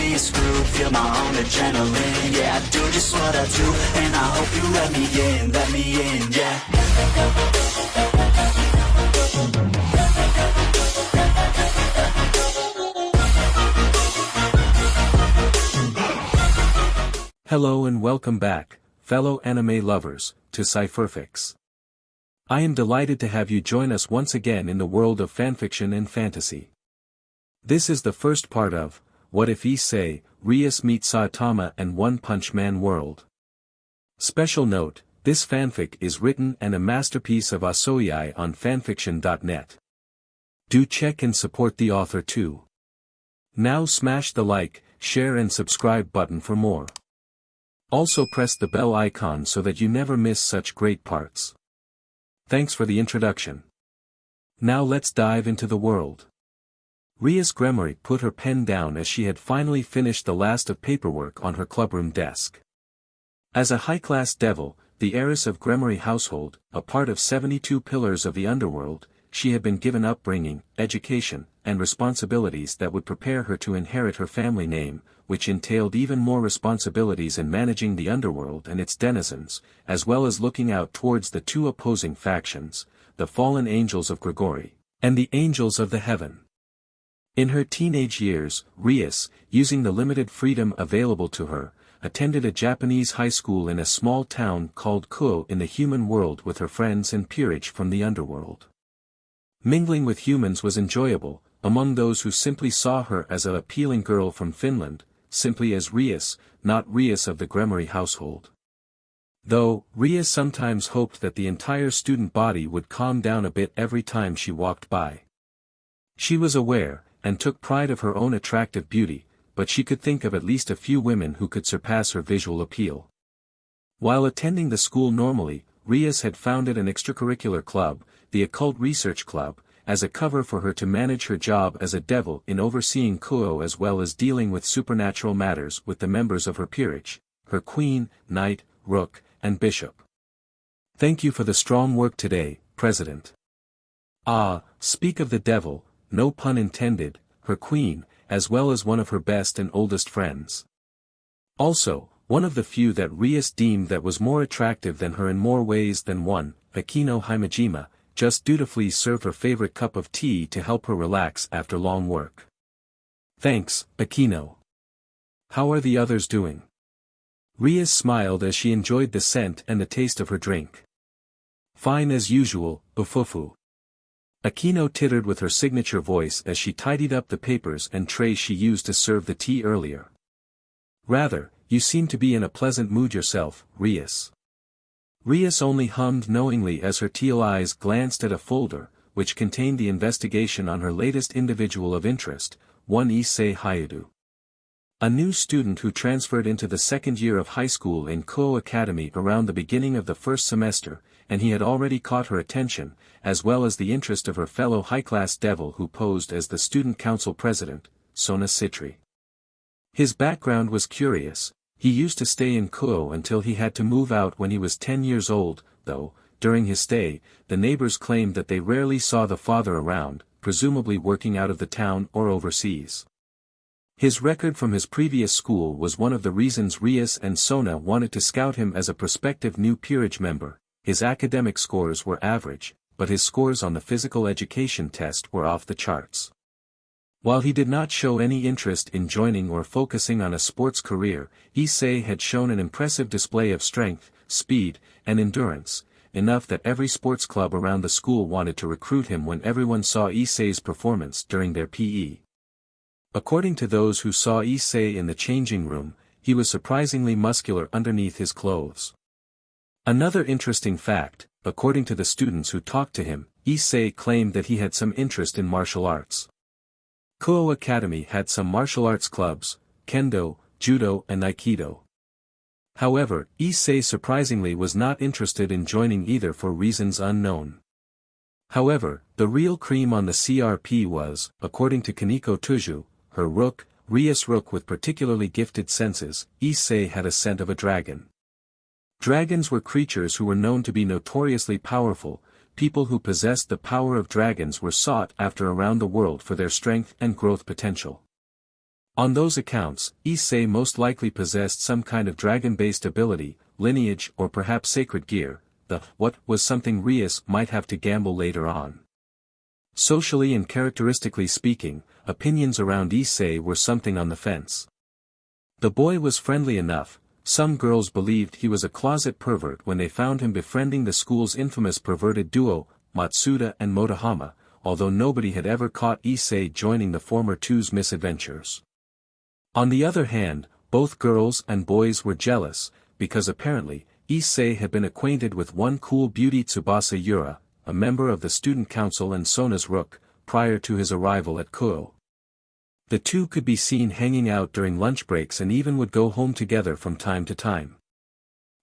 be a screw, feel my own adrenaline. Yeah, I do just what I do, and I hope you let me in, yeah. Hello and welcome back, fellow anime lovers, to Cypherfics. I am delighted to have you join us once again in the world of fanfiction and fantasy. This is the first part of, What If Issei, Rias meets Saitama and One-Punch-Man world. Special note, this fanfic is written and a masterpiece of ahsoei on Fanfiction.net. Do check and support the author too. Now smash the like, share and subscribe button for more. Also press the bell icon so that you never miss such great parts. Thanks for the introduction. Now let's dive into the world. Rias Gremory put her pen down as she had finally finished the last of paperwork on her clubroom desk. As a high-class devil, the heiress of Gremory household, a part of 72 pillars of the underworld, she had been given upbringing, education, and responsibilities that would prepare her to inherit her family name, which entailed even more responsibilities in managing the underworld and its denizens, as well as looking out towards the two opposing factions, the fallen angels of Gregory, and the angels of the heaven. In her teenage years, Rias, using the limited freedom available to her, attended a Japanese high school in a small town called Kuo in the human world with her friends and peerage from the underworld. Mingling with humans was enjoyable, among those who simply saw her as an appealing girl from Finland, simply as Rias, not Rias of the Gremory household. Though, Rias sometimes hoped that the entire student body would calm down a bit every time she walked by. She was aware, and took pride of her own attractive beauty, but she could think of at least a few women who could surpass her visual appeal. While attending the school normally, Rias had founded an extracurricular club, the Occult Research Club, as a cover for her to manage her job as a devil in overseeing Kuo as well as dealing with supernatural matters with the members of her peerage, her queen, knight, rook, and bishop. Thank you for the strong work today, President. Ah, speak of the devil, no pun intended, her queen, as well as one of her best and oldest friends. Also, one of the few that Rias deemed that was more attractive than her in more ways than one, Akino Himejima, just dutifully served her favorite cup of tea to help her relax after long work. Thanks, Akino. How are the others doing? Rias smiled as she enjoyed the scent and the taste of her drink. Fine as usual, ufufu. Akino tittered with her signature voice as she tidied up the papers and trays she used to serve the tea earlier. Rather, you seem to be in a pleasant mood yourself, Rias. Rias only hummed knowingly as her teal eyes glanced at a folder, which contained the investigation on her latest individual of interest, one Issei Hyudu. A new student who transferred into the second year of high school in Kuo Academy around the beginning of the first semester, and he had already caught her attention, as well as the interest of her fellow high-class devil who posed as the student council president, Sona Citri. His background was curious. He used to stay in Kuo until he had to move out when he was 10 years old, though, during his stay, the neighbors claimed that they rarely saw the father around, presumably working out of the town or overseas. His record from his previous school was one of the reasons Rias and Sona wanted to scout him as a prospective new peerage member. His academic scores were average, but his scores on the physical education test were off the charts. While he did not show any interest in joining or focusing on a sports career, Issei had shown an impressive display of strength, speed, and endurance, enough that every sports club around the school wanted to recruit him when everyone saw Issei's performance during their PE. According to those who saw Issei in the changing room, he was surprisingly muscular underneath his clothes. Another interesting fact, according to the students who talked to him, Issei claimed that he had some interest in martial arts. Kuo Academy had some martial arts clubs, kendo, judo and aikido. However, Issei surprisingly was not interested in joining either for reasons unknown. However, the real cream on the CRP was, according to Kaneko Tuju, her rook, Rias rook with particularly gifted senses. Issei had a scent of a dragon. Dragons were creatures who were known to be notoriously powerful. People who possessed the power of dragons were sought after around the world for their strength and growth potential. On those accounts, Issei most likely possessed some kind of dragon-based ability, lineage or perhaps sacred gear, what was something Rias might have to gamble later on. Socially and characteristically speaking, opinions around Issei were something on the fence. The boy was friendly enough. Some girls believed he was a closet pervert when they found him befriending the school's infamous perverted duo, Matsuda and Motohama, although nobody had ever caught Issei joining the former two's misadventures. On the other hand, both girls and boys were jealous, because apparently, Issei had been acquainted with one cool beauty Tsubasa Yura, a member of the student council and Sona's rook, prior to his arrival at Kuo. The two could be seen hanging out during lunch breaks and even would go home together from time to time.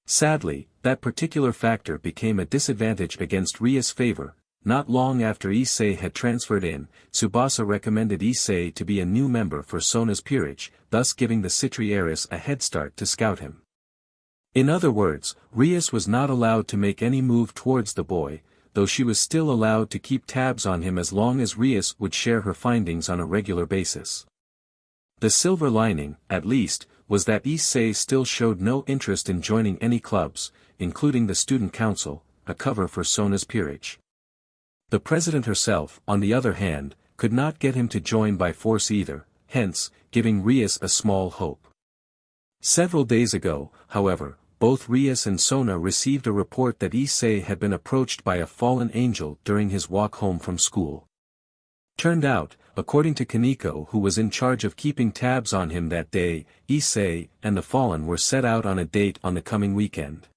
Sadly, that particular factor became a disadvantage against Ria's favor. Not long after Issei had transferred in, Tsubasa recommended Issei to be a new member for Sona's peerage, thus giving the Citri heiress a head start to scout him. In other words, Rias was not allowed to make any move towards the boy, though she was still allowed to keep tabs on him as long as Rias would share her findings on a regular basis. The silver lining, at least, was that Issei still showed no interest in joining any clubs, including the student council, a cover for Sona's peerage. The president herself, on the other hand, could not get him to join by force either, hence, giving Rias a small hope. Several days ago, however, both Rias and Sona received a report that Issei had been approached by a fallen angel during his walk home from school. Turned out, according to Kaneko, who was in charge of keeping tabs on him that day, Issei and the fallen were set out on a date on the coming weekend.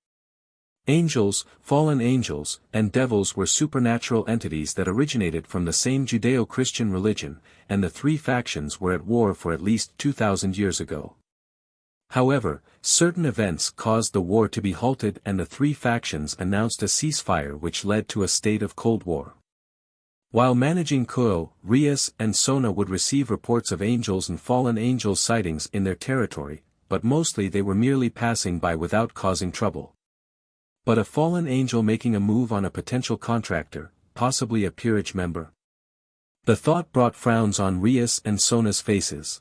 Angels, fallen angels, and devils were supernatural entities that originated from the same Judeo-Christian religion, and the three factions were at war for at least 2,000 years ago. However, certain events caused the war to be halted and the three factions announced a ceasefire which led to a state of Cold War. While managing Kuo, Rias and Sona would receive reports of angels and fallen angel sightings in their territory, but mostly they were merely passing by without causing trouble. But a fallen angel making a move on a potential contractor, possibly a peerage member? The thought brought frowns on Rias and Sona's faces.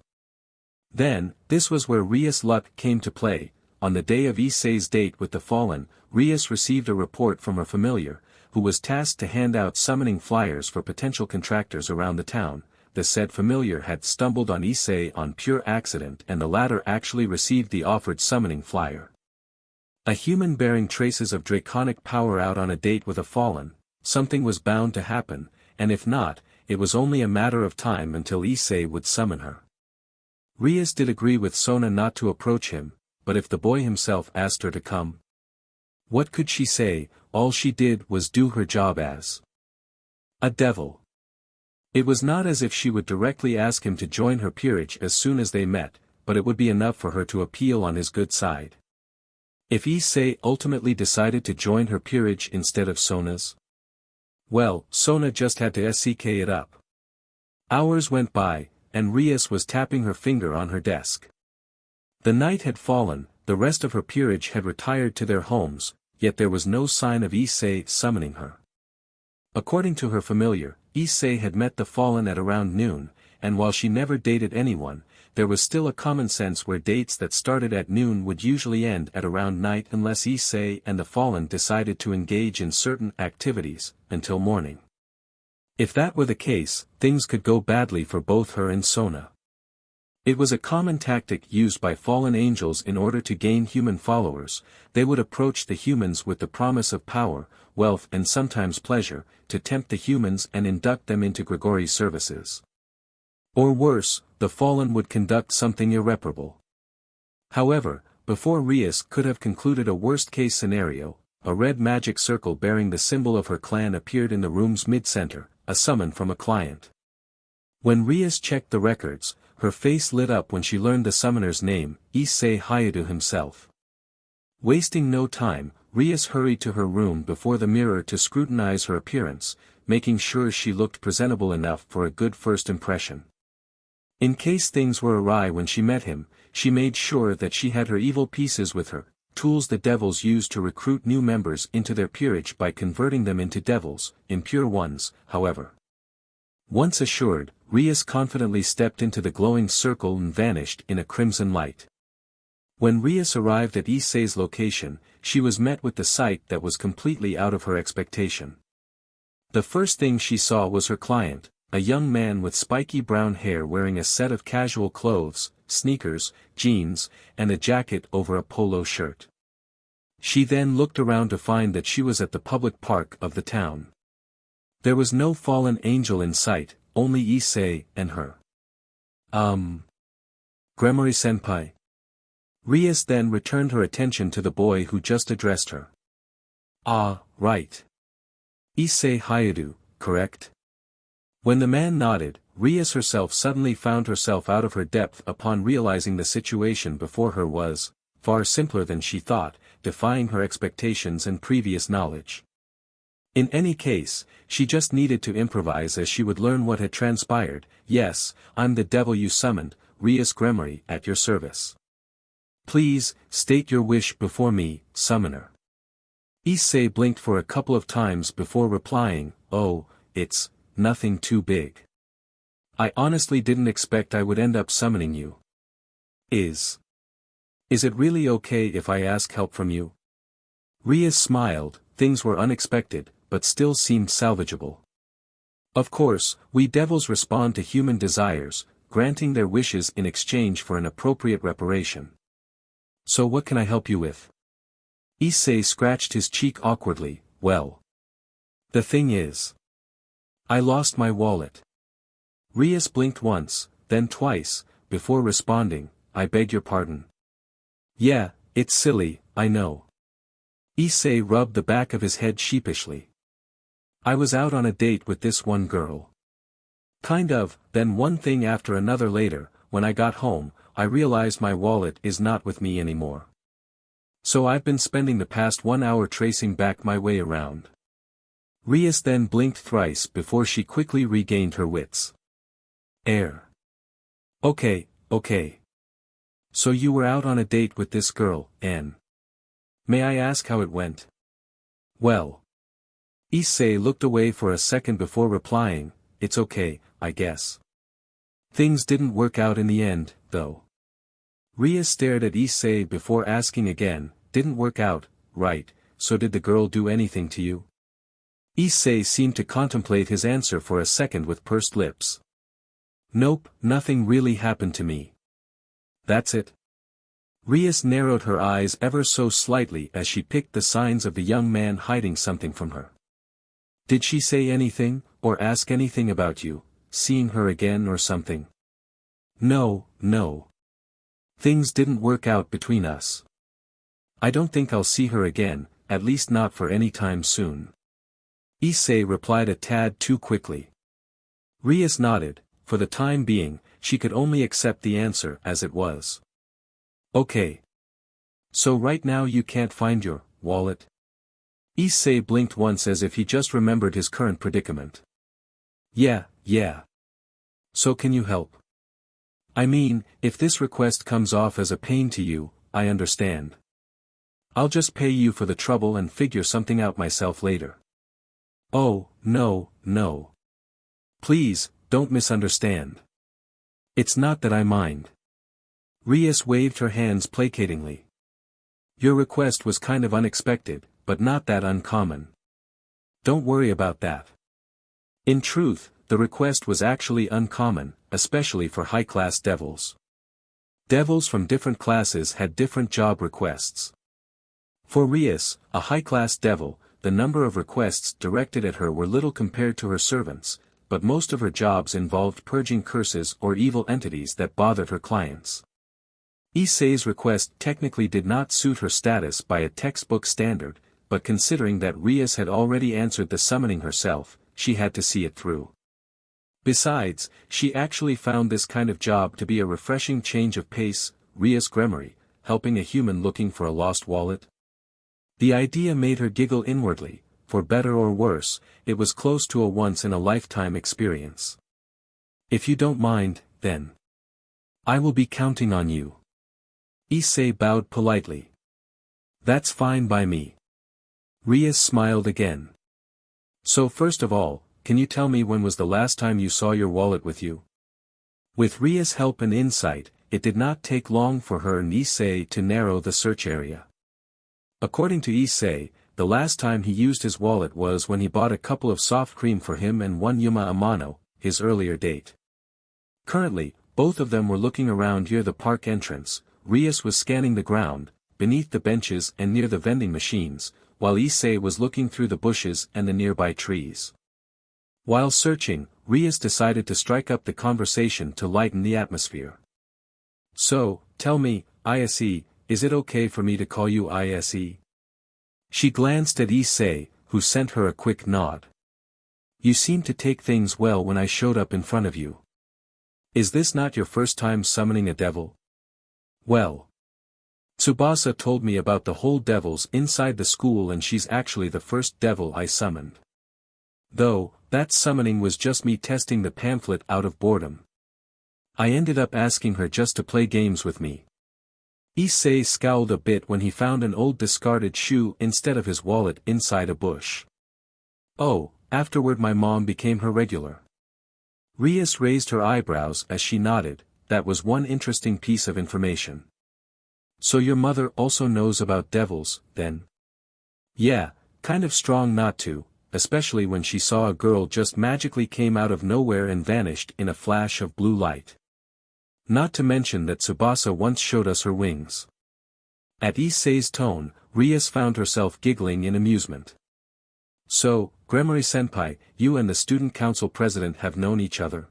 Then, this was where Rias' luck came to play. On the day of Issei's date with the fallen, Rias received a report from a familiar, who was tasked to hand out summoning flyers for potential contractors around the town. The said familiar had stumbled on Issei on pure accident and the latter actually received the offered summoning flyer. A human bearing traces of draconic power out on a date with a fallen, something was bound to happen, and if not, it was only a matter of time until Issei would summon her. Rias did agree with Sona not to approach him, but if the boy himself asked her to come? What could she say? All she did was do her job as a devil. It was not as if she would directly ask him to join her peerage as soon as they met, but it would be enough for her to appeal on his good side. If Issei ultimately decided to join her peerage instead of Sona's? Well, Sona just had to seek it up. Hours went by, and Rias was tapping her finger on her desk. The night had fallen, the rest of her peerage had retired to their homes, yet there was no sign of Issei summoning her. According to her familiar, Issei had met the fallen at around noon, and while she never dated anyone, there was still a common sense where dates that started at noon would usually end at around night unless Issei and the fallen decided to engage in certain activities, until morning. If that were the case, things could go badly for both her and Sona. It was a common tactic used by fallen angels in order to gain human followers. They would approach the humans with the promise of power, wealth and sometimes pleasure, to tempt the humans and induct them into Gregory's services. Or worse, the fallen would conduct something irreparable. However, before Rias could have concluded a worst-case scenario, a red magic circle bearing the symbol of her clan appeared in the room's mid-center, a summon from a client. When Rias checked the records, her face lit up when she learned the summoner's name, Issei Hayadu himself. Wasting no time, Rias hurried to her room before the mirror to scrutinize her appearance, making sure she looked presentable enough for a good first impression. In case things were awry when she met him, she made sure that she had her evil pieces with her, tools the devils use to recruit new members into their peerage by converting them into devils, impure ones, however. Once assured, Rias confidently stepped into the glowing circle and vanished in a crimson light. When Rias arrived at Issei's location, she was met with the sight that was completely out of her expectation. The first thing she saw was her client, a young man with spiky brown hair wearing a set of casual clothes, sneakers, jeans, and a jacket over a polo shirt. She then looked around to find that she was at the public park of the town. There was no fallen angel in sight, only Issei and her. Gremory-senpai. Rias then returned her attention to the boy who just addressed her. Ah, right. Issei Hayadu, correct? When the man nodded, Rias herself suddenly found herself out of her depth upon realizing the situation before her was, far simpler than she thought, defying her expectations and previous knowledge. In any case, she just needed to improvise as she would learn what had transpired. Yes, I'm the devil you summoned, Rias Gremory, at your service. Please, state your wish before me, summoner. Issei blinked for a couple of times before replying, oh, it's nothing too big. I honestly didn't expect I would end up summoning you. Is it really okay if I ask help from you? Rias smiled, things were unexpected, but still seemed salvageable. Of course, we devils respond to human desires, granting their wishes in exchange for an appropriate reparation. So what can I help you with? Issei scratched his cheek awkwardly. Well, the thing is, I lost my wallet. Rias blinked once, then twice, before responding, I beg your pardon. Yeah, it's silly, I know. Issei rubbed the back of his head sheepishly. I was out on a date with this one girl. Kind of, then one thing after another later, when I got home, I realized my wallet is not with me anymore. So I've been spending the past 1 hour tracing back my way around. Rias then blinked thrice before she quickly regained her wits. Okay. So you were out on a date with this girl, and may I ask how it went? Well. Issei looked away for a second before replying, it's okay, I guess. Things didn't work out in the end, though. Rias stared at Issei before asking again, didn't work out, right, so did the girl do anything to you? Issei seemed to contemplate his answer for a second with pursed lips. Nope, nothing really happened to me. That's it? Rias narrowed her eyes ever so slightly as she picked the signs of the young man hiding something from her. Did she say anything, or ask anything about you, seeing her again or something? No. Things didn't work out between us. I don't think I'll see her again, at least not for any time soon. Issei replied a tad too quickly. Rias nodded, for the time being, she could only accept the answer as it was. Okay. So right now you can't find your wallet? Issei blinked once as if he just remembered his current predicament. Yeah. So can you help? I mean, if this request comes off as a pain to you, I understand. I'll just pay you for the trouble and figure something out myself later. Oh, no. Please, don't misunderstand. It's not that I mind. Rias waved her hands placatingly. Your request was kind of unexpected, but not that uncommon. Don't worry about that. In truth, the request was actually uncommon, especially for high-class devils. Devils from different classes had different job requests. For Rias, a high-class devil, the number of requests directed at her were little compared to her servants, but most of her jobs involved purging curses or evil entities that bothered her clients. Issei's request technically did not suit her status by a textbook standard, but considering that Rias had already answered the summoning herself, she had to see it through. Besides, she actually found this kind of job to be a refreshing change of pace. Rias Gremory, helping a human looking for a lost wallet. The idea made her giggle inwardly, for better or worse, it was close to a once-in-a-lifetime experience. If you don't mind, then I will be counting on you. Issei bowed politely. That's fine by me. Rias smiled again. So first of all, can you tell me when was the last time you saw your wallet with you? With Ria's help and insight, it did not take long for her and Issei to narrow the search area. According to Issei, the last time he used his wallet was when he bought a couple of soft cream for him and one Yuma Amano, his earlier date. Currently, both of them were looking around near the park entrance. Rias was scanning the ground, beneath the benches and near the vending machines, while Issei was looking through the bushes and the nearby trees. While searching, Rias decided to strike up the conversation to lighten the atmosphere. So, tell me, Issei, is it okay for me to call you Issei? She glanced at Issei, who sent her a quick nod. You seemed to take things well when I showed up in front of you. Is this not your first time summoning a devil? Well, Tsubasa told me about the whole devils inside the school and she's actually the first devil I summoned. Though, that summoning was just me testing the pamphlet out of boredom. I ended up asking her just to play games with me. Issei scowled a bit when he found an old discarded shoe instead of his wallet inside a bush. Oh, afterward my mom became her regular. Rias raised her eyebrows as she nodded. That was one interesting piece of information. So your mother also knows about devils, then? Yeah, kind of strong not to, especially when she saw a girl just magically came out of nowhere and vanished in a flash of blue light. Not to mention that Tsubasa once showed us her wings. At Issei's tone, Rias found herself giggling in amusement. So, Gremory-senpai, you and the student council president have known each other?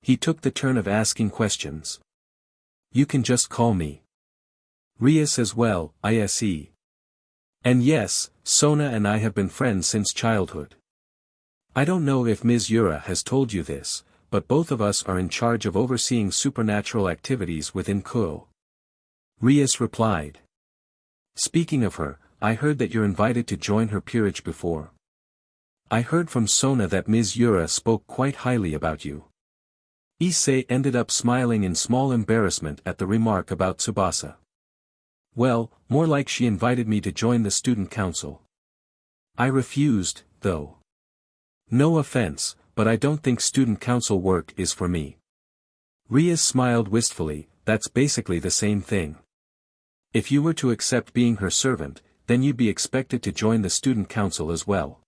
He took the turn of asking questions. You can just call me Rias as well, Issei. And yes, Sona and I have been friends since childhood. I don't know if Ms. Yura has told you this, but both of us are in charge of overseeing supernatural activities within Kuo. Rias replied. Speaking of her, I heard that you're invited to join her peerage before. I heard from Sona that Ms. Yura spoke quite highly about you. Issei ended up smiling in small embarrassment at the remark about Tsubasa. Well, more like she invited me to join the student council. I refused, though. No offense, but I don't think student council work is for me. Rias smiled wistfully. That's basically the same thing. If you were to accept being her servant, then you'd be expected to join the student council as well.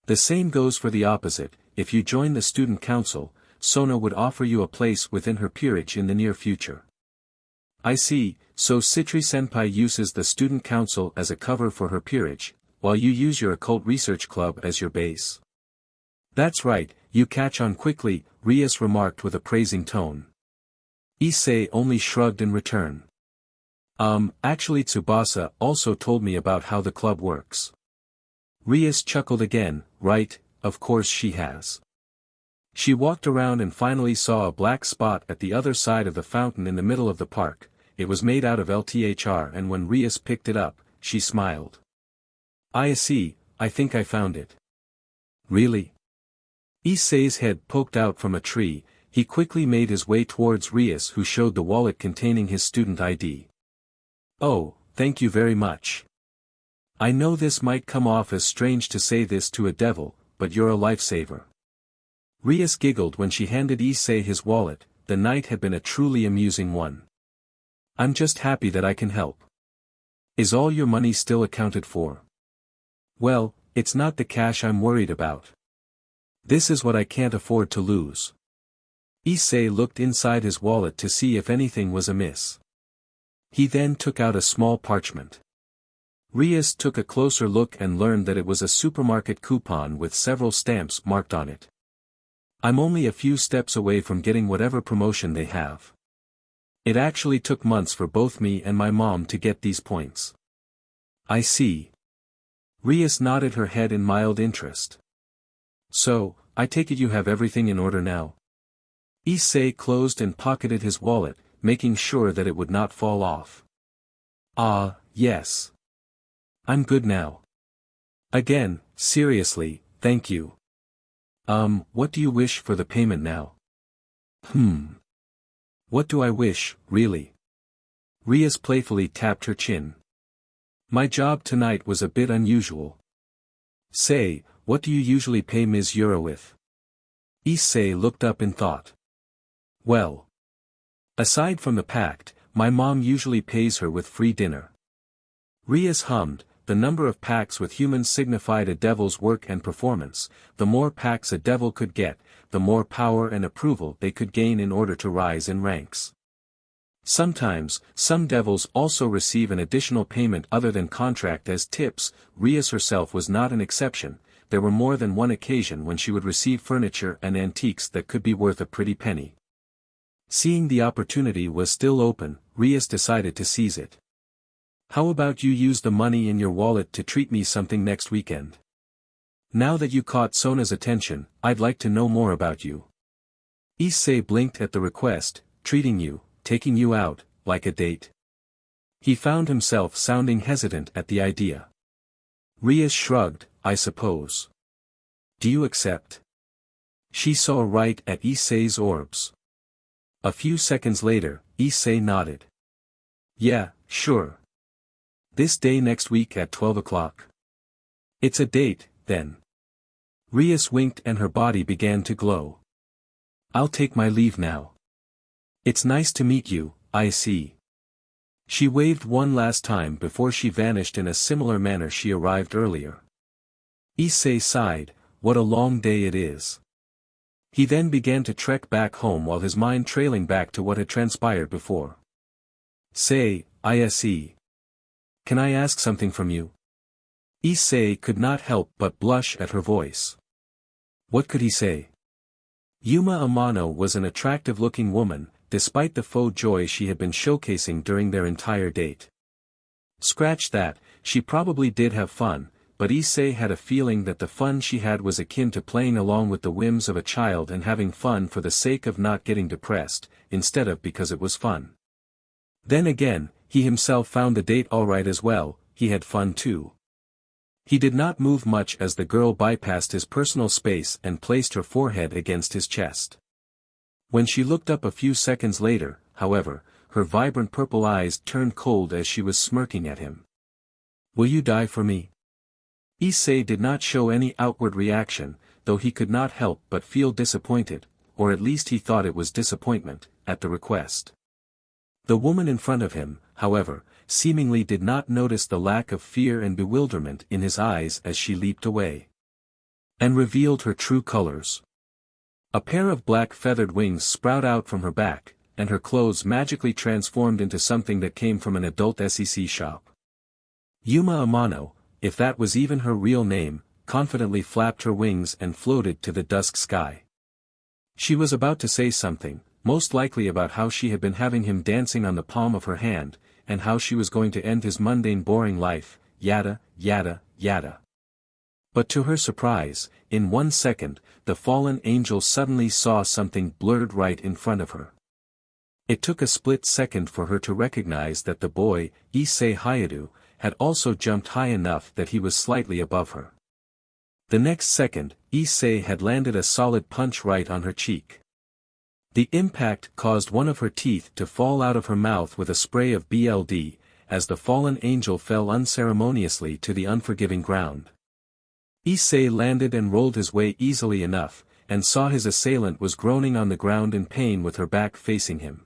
The same goes for the opposite. If you join the student council, Sona would offer you a place within her peerage in the near future. I see, so Citri-senpai uses the student council as a cover for her peerage, while you use your occult research club as your base. That's right, you catch on quickly, Rias remarked with a praising tone. Issei only shrugged in return. Actually Tsubasa also told me about how the club works. Rias chuckled again. Right, of course she has. She walked around and finally saw a black spot at the other side of the fountain in the middle of the park. It was made out of LTHR and when Rias picked it up, she smiled. Issei, I think I found it. Really? Issei's head poked out from a tree. He quickly made his way towards Rias who showed the wallet containing his student ID. Oh, thank you very much. I know this might come off as strange to say this to a devil, but you're a lifesaver. Rias giggled when she handed Issei his wallet. The night had been a truly amusing one. I'm just happy that I can help. Is all your money still accounted for? Well, it's not the cash I'm worried about. This is what I can't afford to lose. Issei looked inside his wallet to see if anything was amiss. He then took out a small parchment. Rias took a closer look and learned that it was a supermarket coupon with several stamps marked on it. I'm only a few steps away from getting whatever promotion they have. It actually took months for both me and my mom to get these points. I see. Rias nodded her head in mild interest. So, I take it you have everything in order now? Issei closed and pocketed his wallet, making sure that it would not fall off. Yes. I'm good now. Again, seriously, thank you. What do you wish for the payment now? What do I wish, really? Rias playfully tapped her chin. My job tonight was a bit unusual. Say, what do you usually pay Ms. Yura with? Issei looked up in thought. Well. Aside from the pact, my mom usually pays her with free dinner. Rias hummed. The number of pacts with humans signified a devil's work and performance. The more pacts a devil could get, the more power and approval they could gain in order to rise in ranks. Sometimes, some devils also receive an additional payment other than contract as tips. Rias herself was not an exception. There were more than one occasion when she would receive furniture and antiques that could be worth a pretty penny. Seeing the opportunity was still open, Rias decided to seize it. How about you use the money in your wallet to treat me something next weekend? Now that you caught Sona's attention, I'd like to know more about you. Issei blinked at the request, treating you, taking you out, like a date. He found himself sounding hesitant at the idea. Rias shrugged, I suppose. Do you accept? She saw right at Issei's orbs. A few seconds later, Issei nodded. Yeah, sure. This day next week at 12 o'clock. It's a date, then. Rias winked and her body began to glow. I'll take my leave now. It's nice to meet you, Issei. She waved one last time before she vanished in a similar manner she arrived earlier. Issei sighed, what a long day it is. He then began to trek back home while his mind trailing back to what had transpired before. Say, Issei. Can I ask something from you? Issei could not help but blush at her voice. What could he say? Yuma Amano was an attractive-looking woman, despite the faux joy she had been showcasing during their entire date. Scratch that, she probably did have fun, but Issei had a feeling that the fun she had was akin to playing along with the whims of a child and having fun for the sake of not getting depressed, instead of because it was fun. Then again, he himself found the date alright as well, he had fun too. He did not move much as the girl bypassed his personal space and placed her forehead against his chest. When she looked up a few seconds later, however, her vibrant purple eyes turned cold as she was smirking at him. Will you die for me? Issei did not show any outward reaction, though he could not help but feel disappointed, or at least he thought it was disappointment, at the request. The woman in front of him, however, seemingly did not notice the lack of fear and bewilderment in his eyes as she leaped away. And revealed her true colors. A pair of black feathered wings sprout out from her back, and her clothes magically transformed into something that came from an adult SEC shop. Yuma Amano, if that was even her real name, confidently flapped her wings and floated to the dusk sky. She was about to say something, most likely about how she had been having him dancing on the palm of her hand, and how she was going to end his mundane boring life, yada, yada, yada. But to her surprise, in 1 second, the fallen angel suddenly saw something blurred right in front of her. It took a split second for her to recognize that the boy, Issei Hayadu, had also jumped high enough that he was slightly above her. The next second, Issei had landed a solid punch right on her cheek. The impact caused one of her teeth to fall out of her mouth with a spray of blood, as the fallen angel fell unceremoniously to the unforgiving ground. Issei landed and rolled his way easily enough, and saw his assailant was groaning on the ground in pain with her back facing him.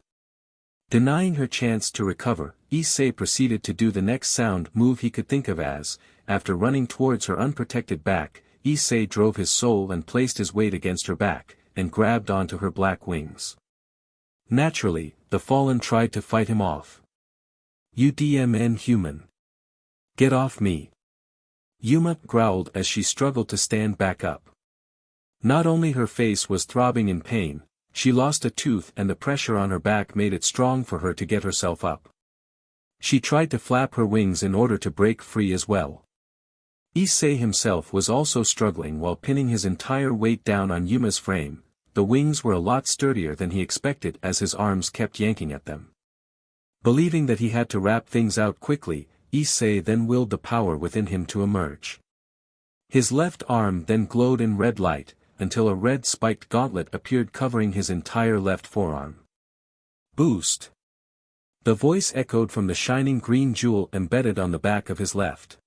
Denying her chance to recover, Issei proceeded to do the next sound move he could think of as, after running towards her unprotected back, Issei drove his soul and placed his weight against her back, and grabbed onto her black wings. Naturally, the fallen tried to fight him off. "UDMN human. Get off me." Yuma growled as she struggled to stand back up. Not only her face was throbbing in pain, she lost a tooth and the pressure on her back made it strong for her to get herself up. She tried to flap her wings in order to break free as well. Issei himself was also struggling while pinning his entire weight down on Yuma's frame. The wings were a lot sturdier than he expected as his arms kept yanking at them. Believing that he had to wrap things out quickly, Issei then willed the power within him to emerge. His left arm then glowed in red light, until a red spiked gauntlet appeared covering his entire left forearm. Boost! The voice echoed from the shining green jewel embedded on the back of his left.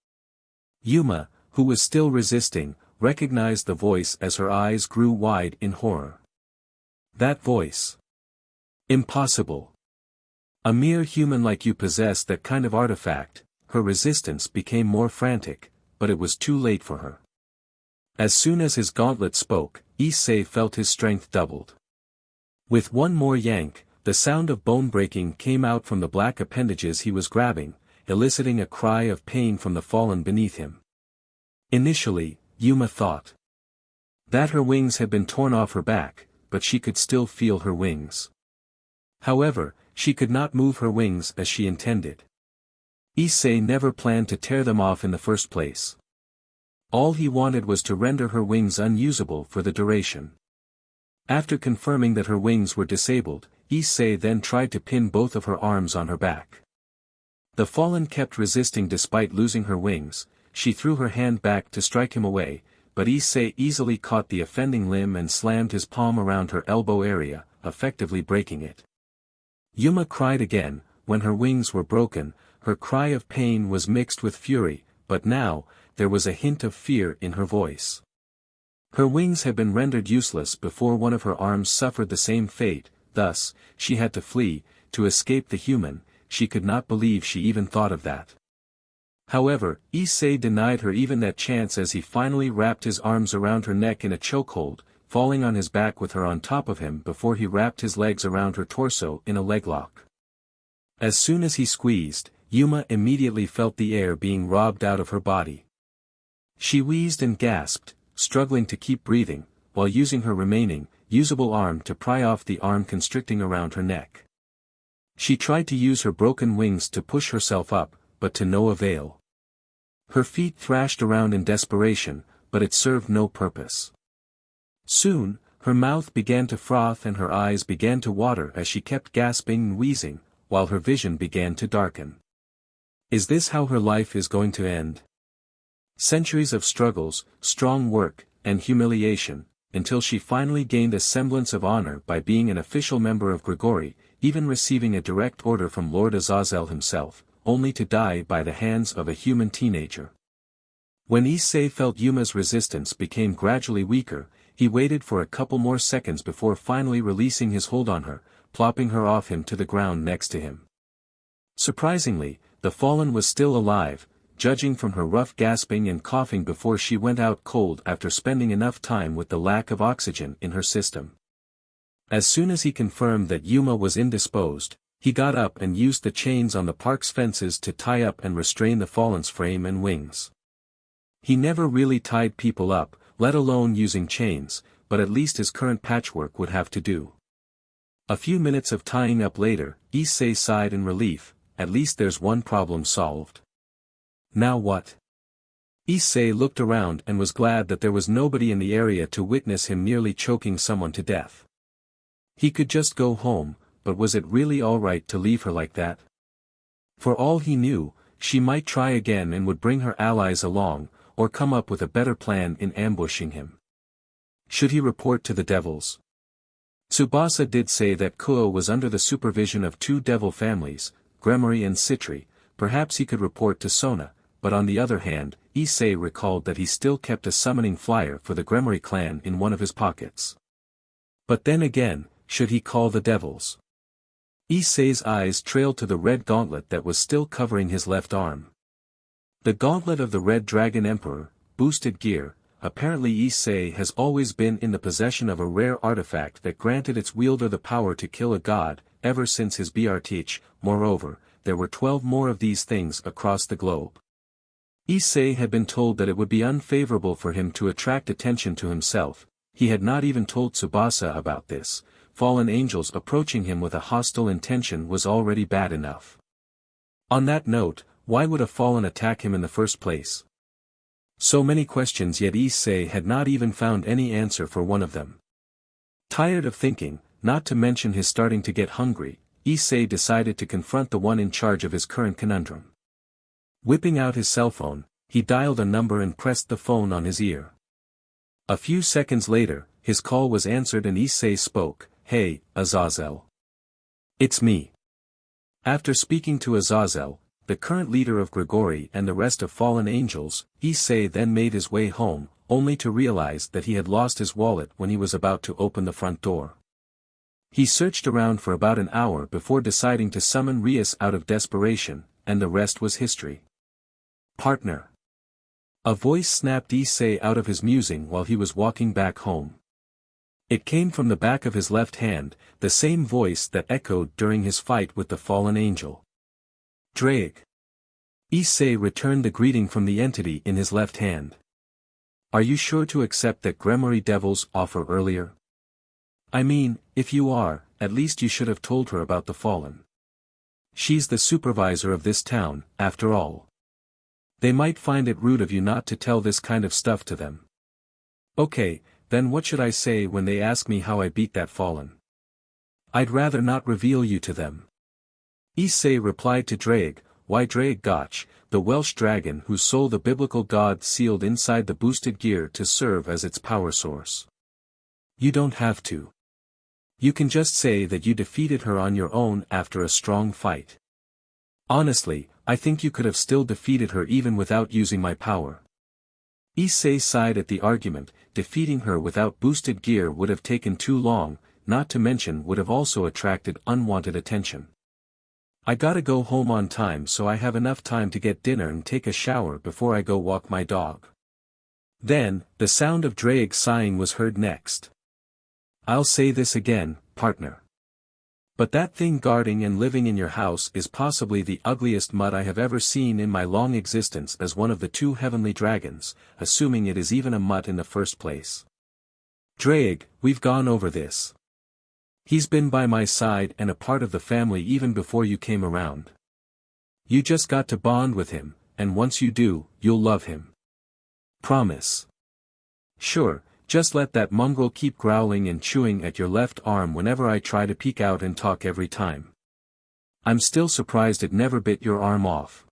Yuma, who was still resisting, recognized the voice as her eyes grew wide in horror. That voice. Impossible. A mere human like you possessed that kind of artifact. Her resistance became more frantic, but it was too late for her. As soon as his gauntlet spoke, Issei felt his strength doubled. With one more yank, the sound of bone breaking came out from the black appendages he was grabbing, eliciting a cry of pain from the fallen beneath him. Initially, Yuma thought that her wings had been torn off her back, but she could still feel her wings. However, she could not move her wings as she intended. Issei never planned to tear them off in the first place. All he wanted was to render her wings unusable for the duration. After confirming that her wings were disabled, Issei then tried to pin both of her arms on her back. The fallen kept resisting despite losing her wings. She threw her hand back to strike him away, but Issei easily caught the offending limb and slammed his palm around her elbow area, effectively breaking it. Yuma cried again. When her wings were broken, her cry of pain was mixed with fury, but now, there was a hint of fear in her voice. Her wings had been rendered useless before one of her arms suffered the same fate, thus, she had to flee, to escape the human. She could not believe she even thought of that. However, Issei denied her even that chance as he finally wrapped his arms around her neck in a chokehold, falling on his back with her on top of him before he wrapped his legs around her torso in a leglock. As soon as he squeezed, Yuma immediately felt the air being robbed out of her body. She wheezed and gasped, struggling to keep breathing, while using her remaining, usable arm to pry off the arm constricting around her neck. She tried to use her broken wings to push herself up, but to no avail. Her feet thrashed around in desperation, but it served no purpose. Soon, her mouth began to froth and her eyes began to water as she kept gasping and wheezing, while her vision began to darken. Is this how her life is going to end? Centuries of struggles, strong work, and humiliation, until she finally gained a semblance of honor by being an official member of Gremory, even receiving a direct order from Lord Azazel himself, only to die by the hands of a human teenager. When Issei felt Yuma's resistance became gradually weaker, he waited for a couple more seconds before finally releasing his hold on her, plopping her off him to the ground next to him. Surprisingly, the fallen was still alive, judging from her rough gasping and coughing before she went out cold after spending enough time with the lack of oxygen in her system. As soon as he confirmed that Yuma was indisposed, he got up and used the chains on the park's fences to tie up and restrain the fallen's frame and wings. He never really tied people up, let alone using chains, but at least his current patchwork would have to do. A few minutes of tying up later, Issei sighed in relief. At least there's one problem solved. Now what? Issei looked around and was glad that there was nobody in the area to witness him nearly choking someone to death. He could just go home, but was it really alright to leave her like that? For all he knew, she might try again and would bring her allies along, or come up with a better plan in ambushing him. Should he report to the devils? Tsubasa did say that Kuo was under the supervision of two devil families, Gremory and Citri. Perhaps he could report to Sona, but on the other hand, Issei recalled that he still kept a summoning flyer for the Gremory clan in one of his pockets. But then again, should he call the devils? Issei's eyes trailed to the red gauntlet that was still covering his left arm. The gauntlet of the Red Dragon Emperor, boosted gear. Apparently Issei has always been in the possession of a rare artifact that granted its wielder the power to kill a god, ever since his BRTH. Moreover, there were 12 more of these things across the globe. Issei had been told that it would be unfavorable for him to attract attention to himself. He had not even told Tsubasa about this. Fallen angels approaching him with a hostile intention was already bad enough. On that note, why would a fallen attack him in the first place? So many questions, yet Issei had not even found any answer for one of them. Tired of thinking, not to mention his starting to get hungry, Issei decided to confront the one in charge of his current conundrum. Whipping out his cell phone, he dialed a number and pressed the phone on his ear. A few seconds later, his call was answered and Issei spoke. "Hey, Azazel. It's me." After speaking to Azazel, the current leader of Gremory and the rest of fallen angels, Issei then made his way home, only to realize that he had lost his wallet when he was about to open the front door. He searched around for about an hour before deciding to summon Rias out of desperation, and the rest was history. Partner. A voice snapped Issei out of his musing while he was walking back home. It came from the back of his left hand, the same voice that echoed during his fight with the fallen angel. Drake. Issei returned the greeting from the entity in his left hand. Are you sure to accept that Gremory Devil's offer earlier? I mean, if you are, at least you should have told her about the fallen. She's the supervisor of this town, after all. They might find it rude of you not to tell this kind of stuff to them. Okay, then what should I say when they ask me how I beat that fallen? I'd rather not reveal you to them. Issei replied to Drake, why Drake Gotch, the Welsh dragon whose soul the biblical god sealed inside the boosted gear to serve as its power source. You don't have to. You can just say that you defeated her on your own after a strong fight. Honestly, I think you could have still defeated her even without using my power. Issei sighed at the argument, defeating her without boosted gear would have taken too long, not to mention would have also attracted unwanted attention. I gotta go home on time so I have enough time to get dinner and take a shower before I go walk my dog. Then, the sound of Drake sighing was heard next. I'll say this again, partner. But that thing guarding and living in your house is possibly the ugliest mutt I have ever seen in my long existence as one of the two heavenly dragons, assuming it is even a mutt in the first place. Drake, we've gone over this. He's been by my side and a part of the family even before you came around. You just got to bond with him, and once you do, you'll love him. Promise. Sure, just let that mongrel keep growling and chewing at your left arm whenever I try to peek out and talk every time. I'm still surprised it never bit your arm off.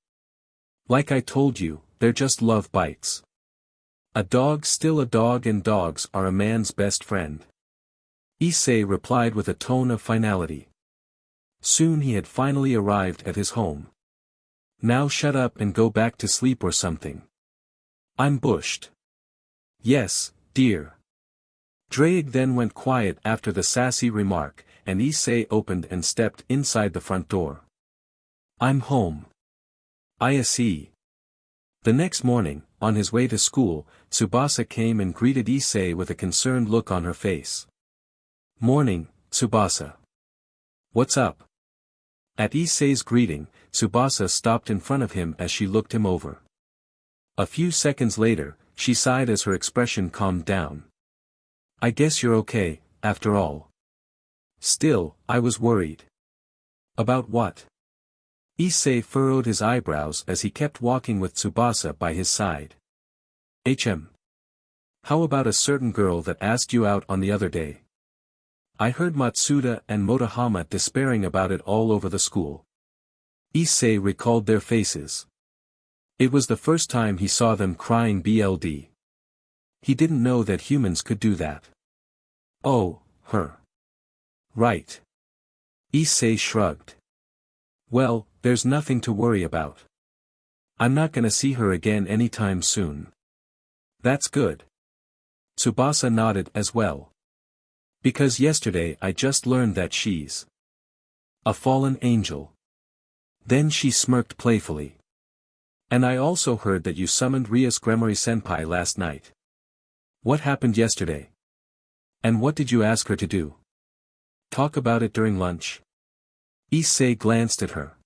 Like I told you, they're just love bites. A dog's still a dog and dogs are a man's best friend. Issei replied with a tone of finality. Soon he had finally arrived at his home. Now shut up and go back to sleep or something. I'm bushed. Yes, dear. Drake then went quiet after the sassy remark, and Issei opened and stepped inside the front door. I'm home. Ahsoei. The next morning, on his way to school, Tsubasa came and greeted Issei with a concerned look on her face. Morning, Tsubasa. What's up? At Issei's greeting, Tsubasa stopped in front of him as she looked him over. A few seconds later, she sighed as her expression calmed down. I guess you're okay, after all. Still, I was worried. About what? Issei furrowed his eyebrows as he kept walking with Tsubasa by his side. How about a certain girl that asked you out on the other day? I heard Matsuda and Motohama despairing about it all over the school. Issei recalled their faces. It was the first time he saw them crying BLD. He didn't know that humans could do that. Oh, her. Right. Issei shrugged. Well, there's nothing to worry about. I'm not gonna see her again anytime soon. That's good. Tsubasa nodded as well. Because yesterday I just learned that she's a fallen angel. Then she smirked playfully. And I also heard that you summoned Rias Gremory senpai last night. What happened yesterday? And what did you ask her to do? Talk about it during lunch? Issei glanced at her.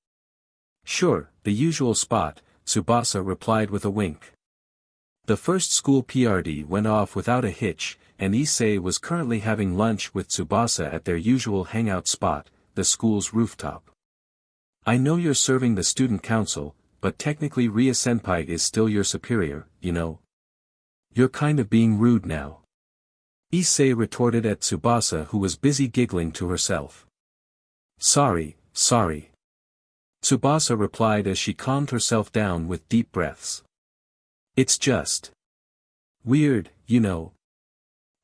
Sure, the usual spot, Tsubasa replied with a wink. The first school PRD went off without a hitch, and Issei was currently having lunch with Tsubasa at their usual hangout spot, the school's rooftop. I know you're serving the student council, but technically Ria senpai is still your superior, you know. You're kind of being rude now. Issei retorted at Tsubasa, who was busy giggling to herself. Sorry. Tsubasa replied as she calmed herself down with deep breaths. It's just weird, you know.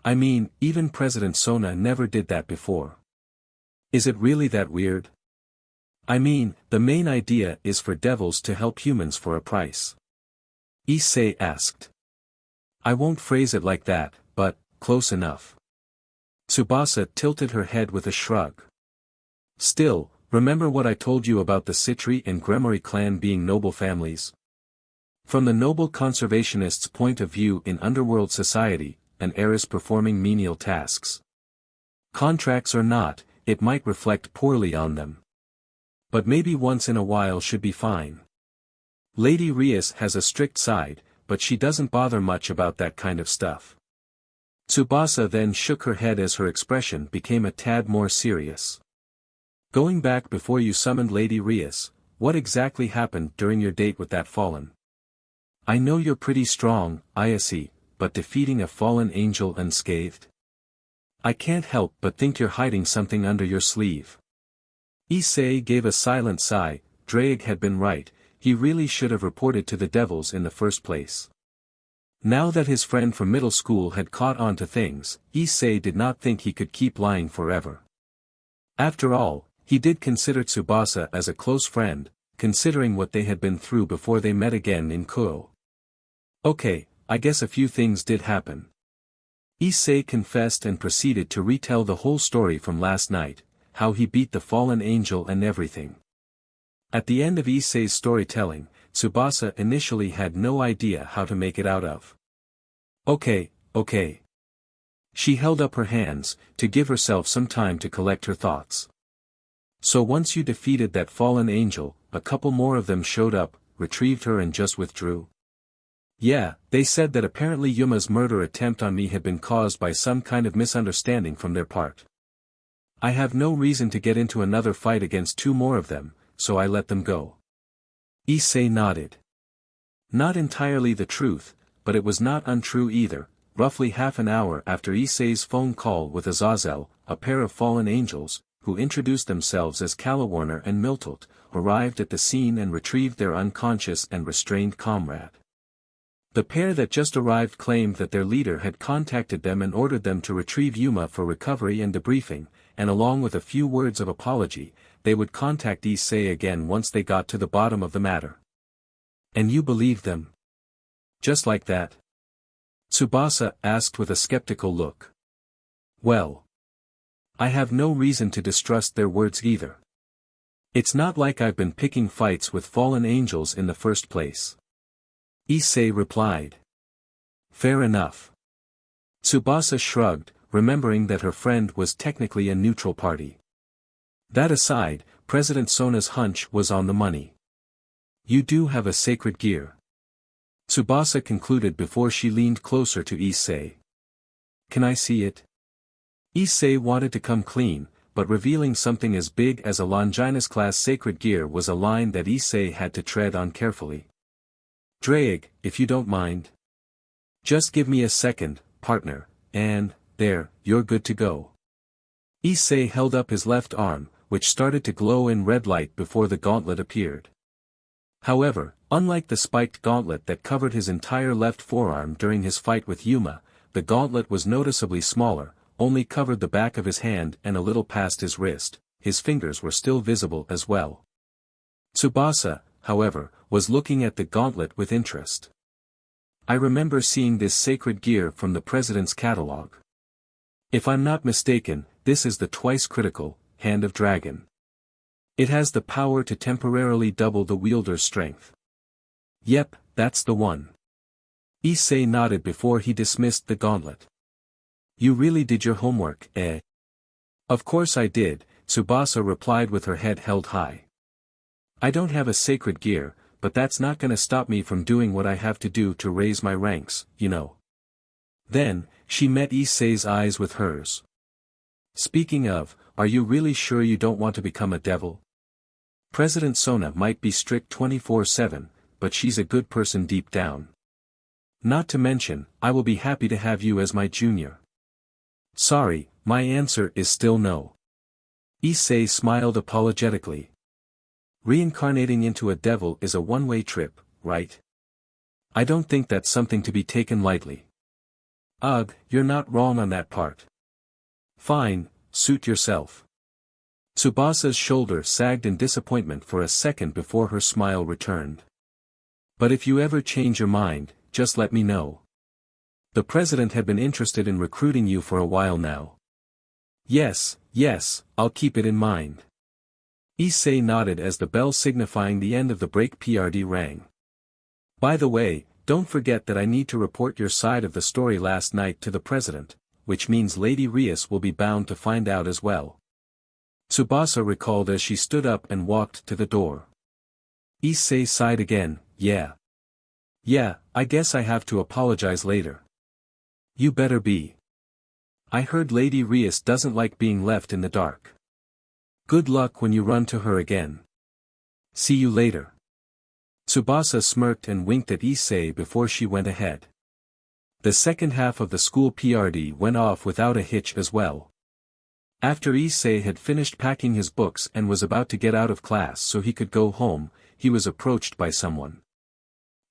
I mean, even President Sona never did that before. Is it really that weird? I mean, the main idea is for devils to help humans for a price. Issei asked. I won't phrase it like that, but, close enough. Tsubasa tilted her head with a shrug. Still, remember what I told you about the Issei and Gremory clan being noble families? From the noble conservationist's point of view in underworld society, an heiress performing menial tasks. Contracts or not, it might reflect poorly on them. But maybe once in a while should be fine. Lady Rias has a strict side, but she doesn't bother much about that kind of stuff. Tsubasa then shook her head as her expression became a tad more serious. Going back before you summoned Lady Rias, what exactly happened during your date with that fallen? I know you're pretty strong, Issei, but defeating a fallen angel unscathed? I can't help but think you're hiding something under your sleeve. Issei gave a silent sigh. Drake had been right, he really should have reported to the devils in the first place. Now that his friend from middle school had caught on to things, Issei did not think he could keep lying forever. After all, he did consider Tsubasa as a close friend, considering what they had been through before they met again in Kuo. Okay, I guess a few things did happen. Issei confessed and proceeded to retell the whole story from last night, how he beat the fallen angel and everything. At the end of Issei's storytelling, Tsubasa initially had no idea how to make it out of. Okay. She held up her hands, to give herself some time to collect her thoughts. So once you defeated that fallen angel, a couple more of them showed up, retrieved her and just withdrew? Yeah, they said that apparently Yuma's murder attempt on me had been caused by some kind of misunderstanding from their part. I have no reason to get into another fight against two more of them, so I let them go. Issei nodded. Not entirely the truth, but it was not untrue either. Roughly half an hour after Issei's phone call with Azazel, a pair of fallen angels, who introduced themselves as Calawarner and Miltolt, arrived at the scene and retrieved their unconscious and restrained comrade. The pair that just arrived claimed that their leader had contacted them and ordered them to retrieve Yuma for recovery and debriefing, and along with a few words of apology, they would contact Issei again once they got to the bottom of the matter. And you believed them? Just like that? Tsubasa asked with a skeptical look. Well, I have no reason to distrust their words either. It's not like I've been picking fights with fallen angels in the first place. Issei replied. Fair enough. Tsubasa shrugged, remembering that her friend was technically a neutral party. That aside, President Sona's hunch was on the money. You do have a sacred gear. Tsubasa concluded before she leaned closer to Issei. Can I see it? Issei wanted to come clean, but revealing something as big as a Longinus-class sacred gear was a line that Issei had to tread on carefully. Drake, if you don't mind. Just give me a second, partner, and, there, you're good to go. Issei held up his left arm, which started to glow in red light before the gauntlet appeared. However, unlike the spiked gauntlet that covered his entire left forearm during his fight with Yuma, the gauntlet was noticeably smaller, only covered the back of his hand and a little past his wrist. His fingers were still visible as well. Tsubasa, however, was looking at the gauntlet with interest. I remember seeing this sacred gear from the president's catalog. If I'm not mistaken, this is the twice critical, Hand of Dragon. It has the power to temporarily double the wielder's strength. Yep, that's the one. Issei nodded before he dismissed the gauntlet. You really did your homework, eh? Of course I did, Tsubasa replied with her head held high. I don't have a sacred gear, but that's not gonna stop me from doing what I have to do to raise my ranks, you know. Then, she met Issei's eyes with hers. Speaking of, are you really sure you don't want to become a devil? President Sona might be strict 24/7, but she's a good person deep down. Not to mention, I will be happy to have you as my junior. Sorry, my answer is still no. Issei smiled apologetically. Reincarnating into a devil is a one-way trip, right? I don't think that's something to be taken lightly. Ugh, you're not wrong on that part. Fine, suit yourself. Tsubasa's shoulder sagged in disappointment for a second before her smile returned. But if you ever change your mind, just let me know. The president had been interested in recruiting you for a while now. Yes, yes, I'll keep it in mind. Issei nodded as the bell signifying the end of the break PRD rang. By the way, don't forget that I need to report your side of the story last night to the president, which means Lady Rias will be bound to find out as well. Tsubasa recalled as she stood up and walked to the door. Issei sighed again, yeah. Yeah, I guess I have to apologize later. You better be. I heard Lady Rias doesn't like being left in the dark. Good luck when you run to her again. See you later. Tsubasa smirked and winked at Issei before she went ahead. The second half of the school PRD went off without a hitch as well. After Issei had finished packing his books and was about to get out of class so he could go home, he was approached by someone.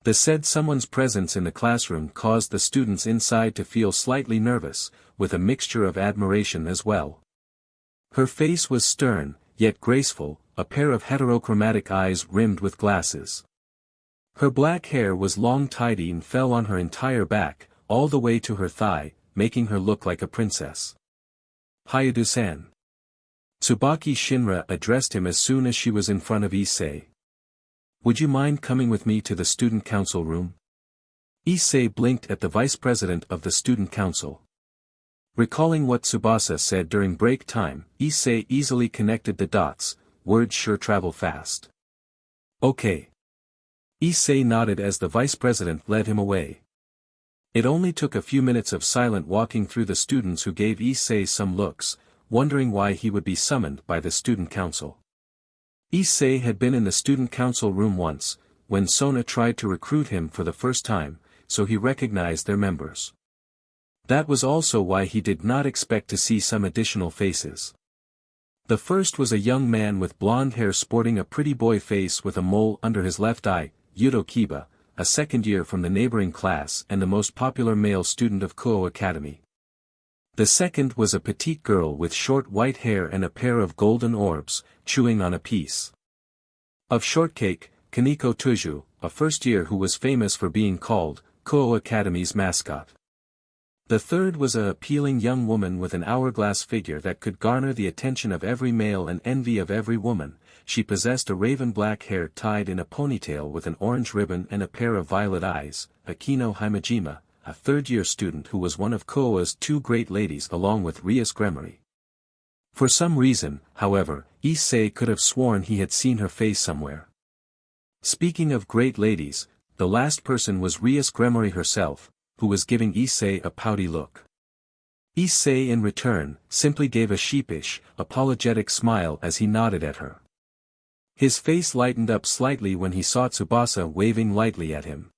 The said someone's presence in the classroom caused the students inside to feel slightly nervous, with a mixture of admiration as well. Her face was stern, yet graceful, a pair of heterochromatic eyes rimmed with glasses. Her black hair was long tidy and fell on her entire back, all the way to her thigh, making her look like a princess. Hayadu-san. Tsubaki Shinra addressed him as soon as she was in front of Issei. Would you mind coming with me to the student council room? Issei blinked at the vice president of the student council. Recalling what Tsubasa said during break time, Issei easily connected the dots, words sure travel fast. Okay. Issei nodded as the vice president led him away. It only took a few minutes of silent walking through the students who gave Issei some looks, wondering why he would be summoned by the student council. Issei had been in the student council room once, when Sona tried to recruit him for the first time, so he recognized their members. That was also why he did not expect to see some additional faces. The first was a young man with blonde hair sporting a pretty boy face with a mole under his left eye, Yudo Kiba, a second year from the neighboring class and the most popular male student of Kuo Academy. The second was a petite girl with short white hair and a pair of golden orbs, chewing on a piece of shortcake, Kaneko Tuju, a first year who was famous for being called Kuo Academy's mascot. The third was a appealing young woman with an hourglass figure that could garner the attention of every male and envy of every woman. She possessed a raven black hair tied in a ponytail with an orange ribbon and a pair of violet eyes, Akino Himejima, a third-year student who was one of Koa's two great ladies along with Rias Gremory. For some reason, however, Issei could have sworn he had seen her face somewhere. Speaking of great ladies, the last person was Rias Gremory herself, who was giving Issei a pouty look. Issei in return, simply gave a sheepish, apologetic smile as he nodded at her. His face lightened up slightly when he saw Tsubasa waving lightly at him.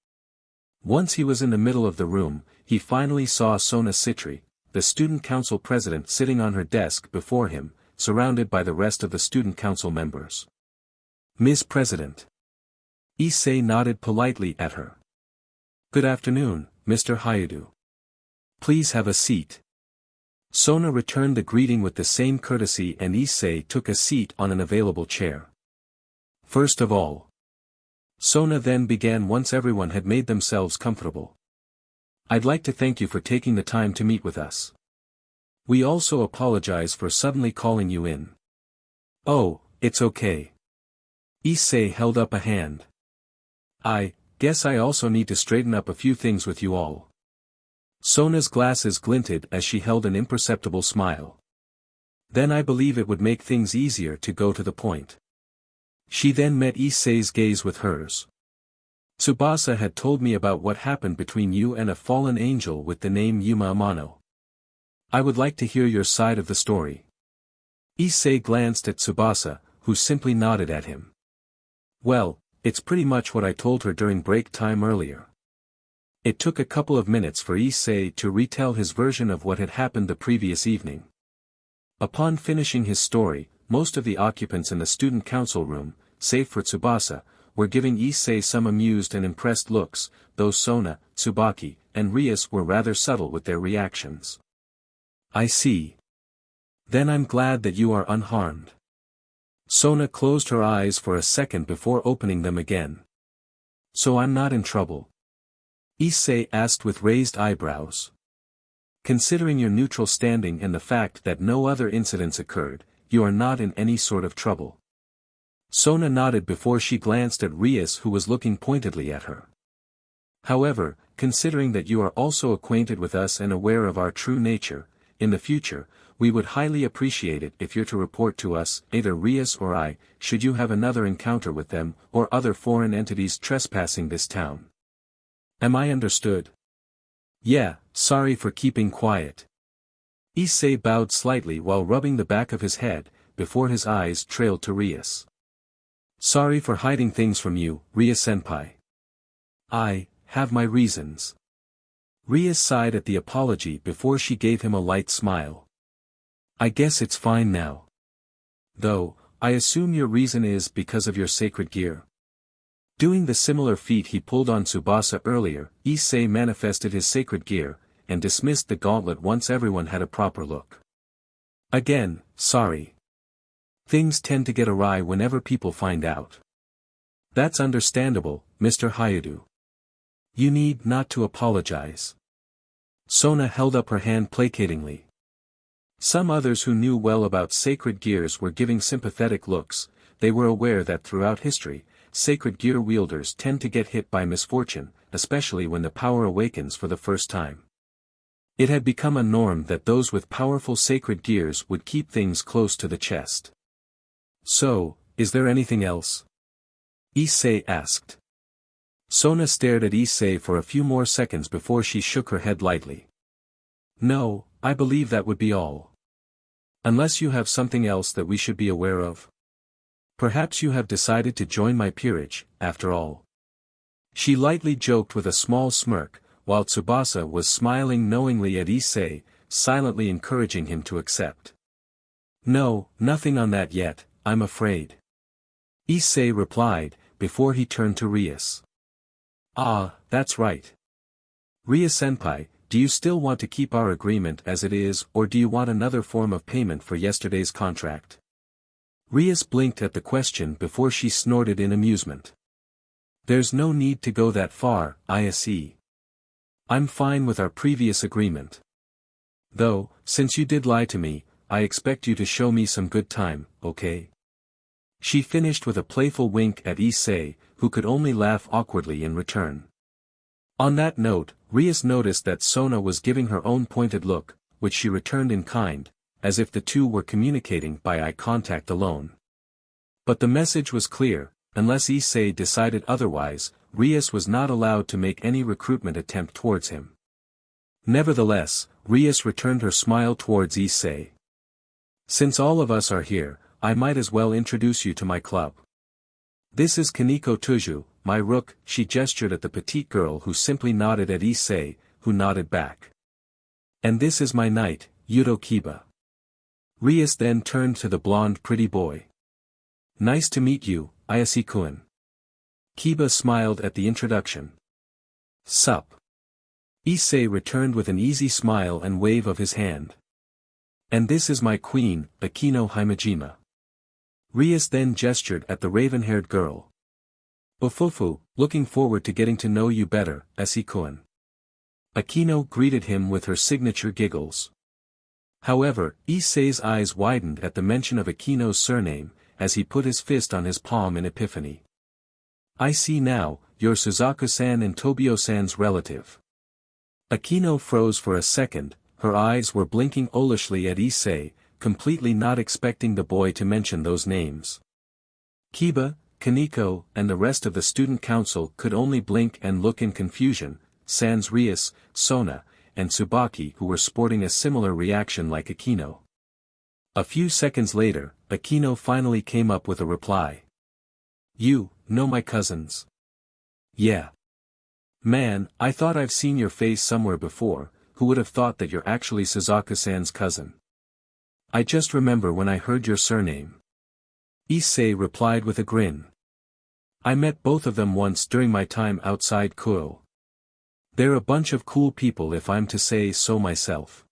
Once he was in the middle of the room, he finally saw Sona Citri, the student council president sitting on her desk before him, surrounded by the rest of the student council members. Ms. President. Issei nodded politely at her. Good afternoon, Mr. Hayadu. Please have a seat. Sona returned the greeting with the same courtesy and Issei took a seat on an available chair. First of all, Sona then began once everyone had made themselves comfortable. I'd like to thank you for taking the time to meet with us. We also apologize for suddenly calling you in. Oh, it's okay. Issei held up a hand. I guess I also need to straighten up a few things with you all. Sona's glasses glinted as she held an imperceptible smile. Then I believe it would make things easier to go to the point. She then met Issei's gaze with hers. Tsubasa had told me about what happened between you and a fallen angel with the name Yuma Amano. I would like to hear your side of the story. Issei glanced at Tsubasa, who simply nodded at him. Well, it's pretty much what I told her during break time earlier. It took a couple of minutes for Issei to retell his version of what had happened the previous evening. Upon finishing his story, most of the occupants in the student council room, save for Tsubasa, were giving Issei some amused and impressed looks, though Sona, Tsubaki, and Rias were rather subtle with their reactions. I see. Then I'm glad that you are unharmed. Sona closed her eyes for a second before opening them again. So I'm not in trouble? Issei asked with raised eyebrows. Considering your neutral standing and the fact that no other incidents occurred, you are not in any sort of trouble. Sona nodded before she glanced at Rias, who was looking pointedly at her. However, considering that you are also acquainted with us and aware of our true nature, in the future, we would highly appreciate it if you're to report to us, either Rias or I, should you have another encounter with them or other foreign entities trespassing this town. Am I understood? Yeah, sorry for keeping quiet. Issei bowed slightly while rubbing the back of his head, before his eyes trailed to Rias. Sorry for hiding things from you, Rias-senpai. I have my reasons. Rias sighed at the apology before she gave him a light smile. I guess it's fine now. Though, I assume your reason is because of your sacred gear. Doing the similar feat he pulled on Tsubasa earlier, Issei manifested his sacred gear, and dismissed the gauntlet once everyone had a proper look. Again, sorry. Things tend to get awry whenever people find out. That's understandable, Mr. Hayadu. You need not to apologize. Sona held up her hand placatingly. Some others who knew well about sacred gears were giving sympathetic looks. They were aware that throughout history, sacred gear wielders tend to get hit by misfortune, especially when the power awakens for the first time. It had become a norm that those with powerful sacred gears would keep things close to the chest. So, is there anything else? Issei asked. Sona stared at Issei for a few more seconds before she shook her head lightly. No, I believe that would be all. Unless you have something else that we should be aware of. Perhaps you have decided to join my peerage, after all. She lightly joked with a small smirk, while Tsubasa was smiling knowingly at Issei, silently encouraging him to accept. No, nothing on that yet, I'm afraid. Issei replied, before he turned to Rias. Ah, that's right. Rias-senpai, do you still want to keep our agreement as it is, or do you want another form of payment for yesterday's contract? Rias blinked at the question before she snorted in amusement. There's no need to go that far, Issei. I'm fine with our previous agreement. Though, since you did lie to me, I expect you to show me some good time, okay? She finished with a playful wink at Issei, who could only laugh awkwardly in return. On that note, Rias noticed that Sona was giving her own pointed look, which she returned in kind, as if the two were communicating by eye contact alone. But the message was clear, unless Issei decided otherwise, Rias was not allowed to make any recruitment attempt towards him. Nevertheless, Rias returned her smile towards Issei. Since all of us are here, I might as well introduce you to my club. This is Kaneko Tuju, my rook. She gestured at the petite girl who simply nodded at Issei, who nodded back. And this is my knight, Yudo Kiba. Rias then turned to the blonde pretty boy. Nice to meet you, Issei-kun. Kiba smiled at the introduction. Sup. Issei returned with an easy smile and wave of his hand. And this is my queen, Akino Himejima. Rias then gestured at the raven-haired girl. Ofufu, looking forward to getting to know you better, Issei-kun. Akino greeted him with her signature giggles. However, Issei's eyes widened at the mention of Akino's surname, as he put his fist on his palm in epiphany. I see now, you're Suzaku-san and Tobio-san's relative. Akino froze for a second, her eyes were blinking owlishly at Issei, completely not expecting the boy to mention those names. Kiba, Kaneko, and the rest of the student council could only blink and look in confusion, sans Rias, Sona, and Tsubaki who were sporting a similar reaction like Akino. A few seconds later, Akino finally came up with a reply. You know my cousins? Yeah. Man, I thought I've seen your face somewhere before. Who would have thought that you're actually Suzaku-san's cousin? I just remember when I heard your surname. Issei replied with a grin. I met both of them once during my time outside Kuro. They're a bunch of cool people if I'm to say so myself.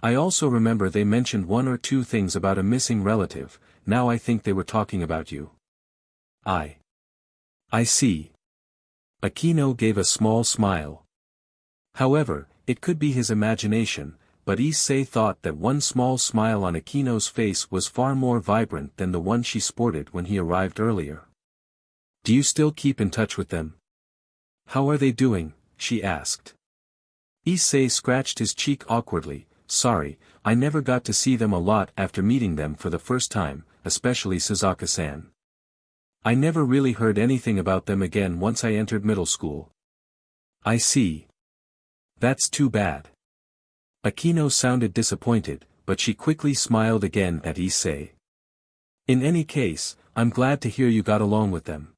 I also remember they mentioned one or two things about a missing relative. Now I think they were talking about you. I see. Akino gave a small smile. However, It could be his imagination, but Issei thought that one small smile on Akino's face was far more vibrant than the one she sported when he arrived earlier. Do you still keep in touch with them? How are they doing? She asked. Issei scratched his cheek awkwardly. Sorry, I never got to see them a lot after meeting them for the first time, especially Suzaka-san. I never really heard anything about them again once I entered middle school. I see. That's too bad. Akino sounded disappointed, but she quickly smiled again at Issei. In any case, I'm glad to hear you got along with them.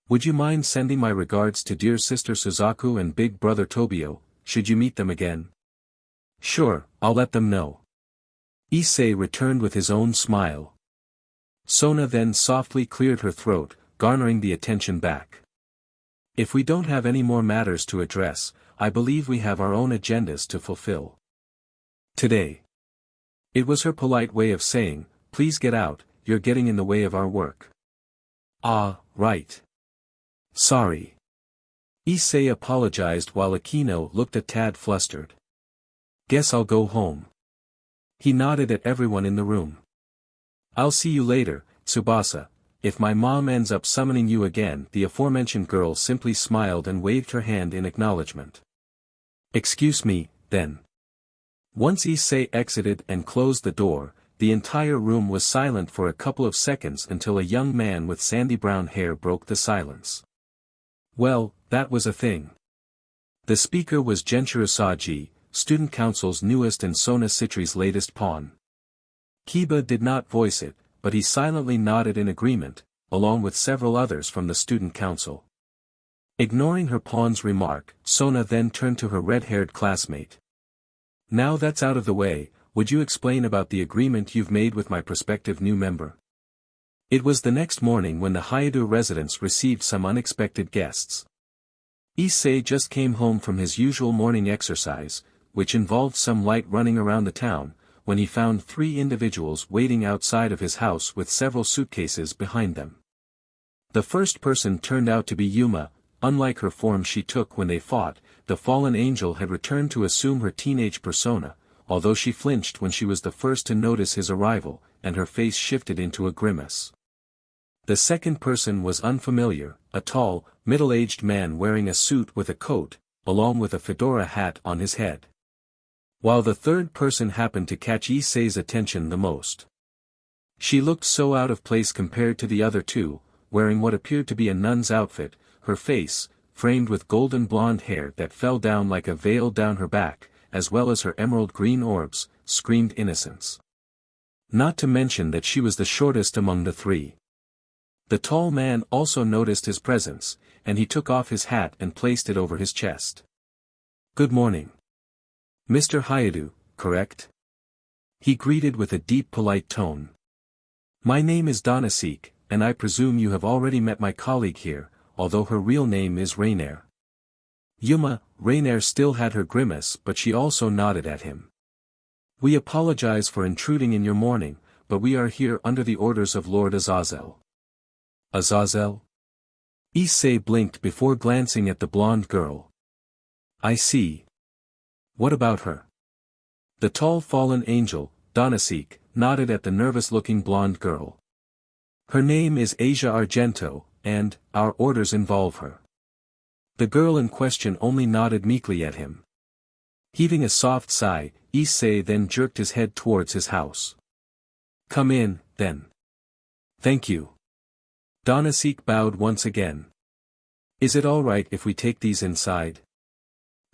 Would you mind sending my regards to dear sister Suzaku and big brother Tobio, should you meet them again? Sure, I'll let them know. Issei returned with his own smile. Sona then softly cleared her throat, garnering the attention back. If we don't have any more matters to address, I believe we have our own agendas to fulfill. Today. It was her polite way of saying, please get out, you're getting in the way of our work. Ah, right. Sorry. Issei apologized while Akino looked a tad flustered. Guess I'll go home. He nodded at everyone in the room. I'll see you later, Tsubasa. If my mom ends up summoning you again. The aforementioned girl simply smiled and waved her hand in acknowledgement. Excuse me, then. Once Issei exited and closed the door, the entire room was silent for a couple of seconds until a young man with sandy brown hair broke the silence. Well, that was a thing. The speaker was Genshiro Saji, student council's newest and Sona Citri's latest pawn. Kiba did not voice it, but he silently nodded in agreement, along with several others from the student council. Ignoring her pawn's remark, Sona then turned to her red-haired classmate. Now that's out of the way, would you explain about the agreement you've made with my prospective new member? It was the next morning when the Hyudo residence received some unexpected guests. Issei just came home from his usual morning exercise, which involved some light running around the town, when he found 3 individuals waiting outside of his house with several suitcases behind them. The first person turned out to be Yuma. Unlike her form she took when they fought, the fallen angel had returned to assume her teenage persona, although she flinched when she was the first to notice his arrival, and her face shifted into a grimace. The second person was unfamiliar, a tall, middle-aged man wearing a suit with a coat, along with a fedora hat on his head. While the third person happened to catch Issei's attention the most. She looked so out of place compared to the other two, wearing what appeared to be a nun's outfit, her face, framed with golden blonde hair that fell down like a veil down her back, as well as her emerald green orbs, screamed innocence. Not to mention that she was the shortest among the 3. The tall man also noticed his presence, and he took off his hat and placed it over his chest. Good morning. Mr. Hyudo, correct? He greeted with a deep polite tone. My name is Donasik, and I presume you have already met my colleague here, although her real name is Rainair. Yuma. Rainair still had her grimace but she also nodded at him. We apologize for intruding in your morning, but we are here under the orders of Lord Azazel. Azazel? Issei blinked before glancing at the blonde girl. I see. What about her? The tall fallen angel, Donasik, nodded at the nervous-looking blonde girl. Her name is Asia Argento, and our orders involve her. The girl in question only nodded meekly at him. Heaving a soft sigh, Issei then jerked his head towards his house. Come in, then. Thank you. Donasik bowed once again. Is it all right if we take these inside?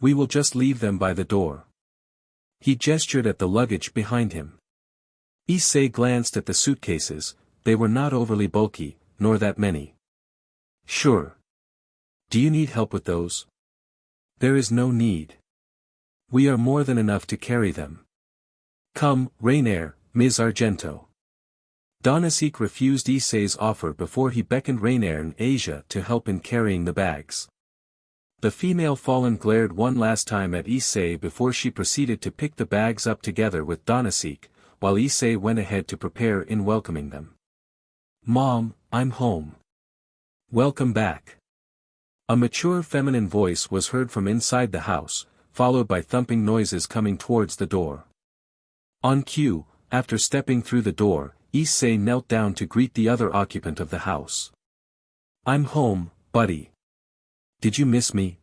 We will just leave them by the door. He gestured at the luggage behind him. Issei glanced at the suitcases. They were not overly bulky, nor that many. Sure. Do you need help with those? There is no need. We are more than enough to carry them. Come, Rainair, Ms. Argento. Donasik refused Issei's offer before he beckoned Rainair and Asia to help in carrying the bags. The female fallen glared one last time at Issei before she proceeded to pick the bags up together with Donasik, while Issei went ahead to prepare in welcoming them. Mom, I'm home. Welcome back. A mature feminine voice was heard from inside the house, followed by thumping noises coming towards the door. On cue, after stepping through the door, Issei knelt down to greet the other occupant of the house. "I'm home, buddy. Did you miss me?"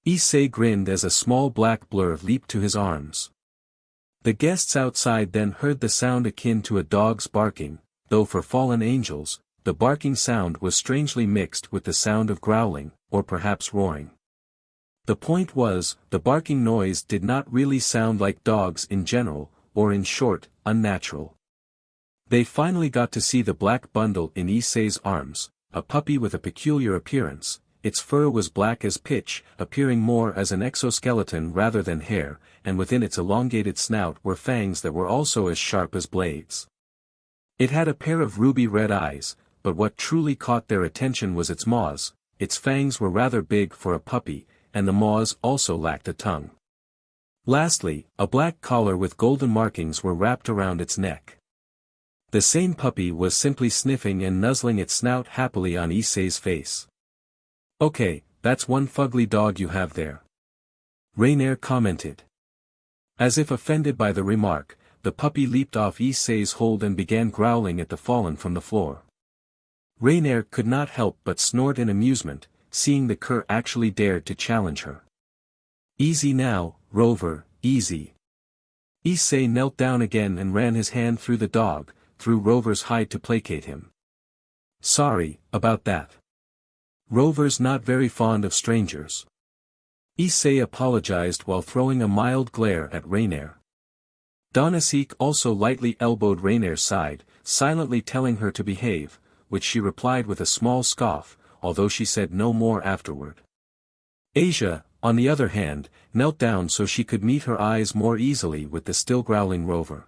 Issei grinned as a small black blur leaped to his arms. The guests outside then heard the sound akin to a dog's barking, though for fallen angels, the barking sound was strangely mixed with the sound of growling, or perhaps roaring. The point was, the barking noise did not really sound like dogs in general, or in short, unnatural. They finally got to see the black bundle in Issei's arms, a puppy with a peculiar appearance. Its fur was black as pitch, appearing more as an exoskeleton rather than hair, and within its elongated snout were fangs that were also as sharp as blades. It had a pair of ruby-red eyes, but what truly caught their attention was its maws. Its fangs were rather big for a puppy, and the maws also lacked a tongue. Lastly, a black collar with golden markings were wrapped around its neck. The same puppy was simply sniffing and nuzzling its snout happily on Issei's face. "Okay, that's one fugly dog you have there," Rainier commented. As if offended by the remark, the puppy leaped off Issei's hold and began growling at the fallen from the floor. Rainier could not help but snort in amusement, seeing the cur actually dared to challenge her. "Easy now, Rover, easy." Issei knelt down again and ran his hand through the dog, through Rover's hide to placate him. "Sorry about that. Rover's not very fond of strangers." Issei apologized while throwing a mild glare at Rainier. Donasik also lightly elbowed Rainier's side, silently telling her to behave, which she replied with a small scoff, although she said no more afterward. Asia, on the other hand, knelt down so she could meet her eyes more easily with the still growling Rover.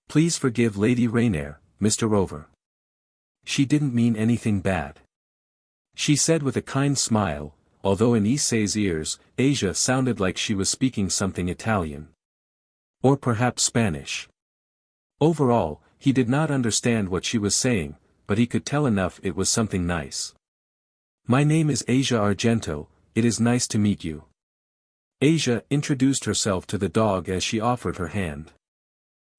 "Please forgive Lady Rainier, Mr. Rover. She didn't mean anything bad," she said with a kind smile, although in Issei's ears, Asia sounded like she was speaking something Italian. Or perhaps Spanish. Overall, he did not understand what she was saying, but he could tell enough it was something nice. "My name is Asia Argento, it is nice to meet you." Asia introduced herself to the dog as she offered her hand.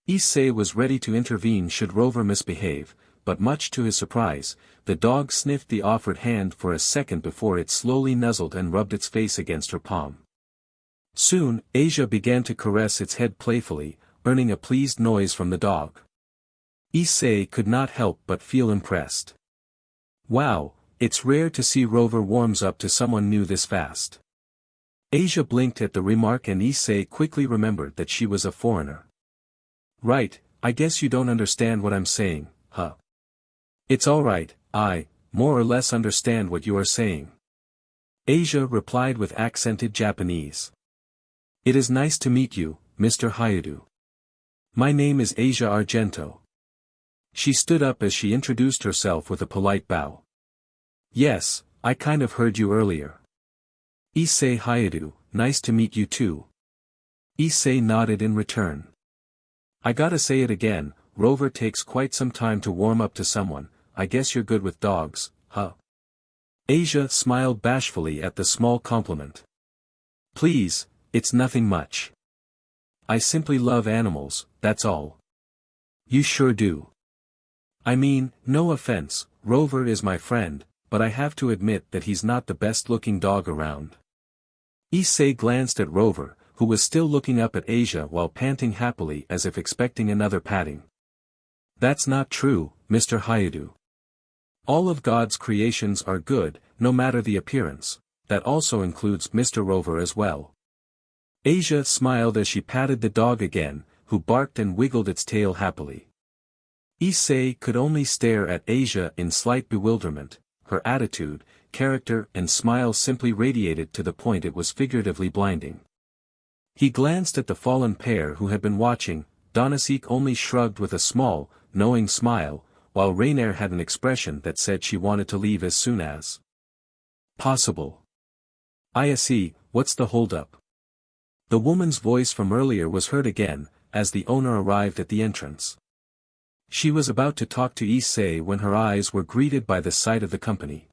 Issei was ready to intervene should Rover misbehave, but much to his surprise, the dog sniffed the offered hand for a second before it slowly nuzzled and rubbed its face against her palm. Soon, Asia began to caress its head playfully, earning a pleased noise from the dog. Issei could not help but feel impressed. Wow, it's rare to see Rover warms up to someone new this fast. Asia blinked at the remark and Issei quickly remembered that she was a foreigner. "Right, I guess you don't understand what I'm saying, huh?" "It's alright, I, more or less understand what you are saying." Asia replied with accented Japanese. "It is nice to meet you, Mr. Hayadu. My name is Asia Argento." She stood up as she introduced herself with a polite bow. "Yes, I kind of heard you earlier." "Issei Hayadu, nice to meet you too." Issei nodded in return. "I gotta say it again, Rover takes quite some time to warm up to someone. I guess you're good with dogs, huh?" Asia smiled bashfully at the small compliment. "Please, it's nothing much. I simply love animals, that's all." "You sure do. I mean, no offense, Rover is my friend, but I have to admit that he's not the best-looking dog around." Issei glanced at Rover, who was still looking up at Asia while panting happily as if expecting another patting. "That's not true, Mr. Hayadu. All of God's creations are good, no matter the appearance. That also includes Mr. Rover as well." Asia smiled as she patted the dog again, who barked and wiggled its tail happily. Issei could only stare at Asia in slight bewilderment. Her attitude, character and smile simply radiated to the point it was figuratively blinding. He glanced at the fallen pair who had been watching. Donasik only shrugged with a small, knowing smile, while Rainier had an expression that said she wanted to leave as soon as possible. "Issei, what's the holdup?" The woman's voice from earlier was heard again, as the owner arrived at the entrance. She was about to talk to Issei when her eyes were greeted by the sight of the company.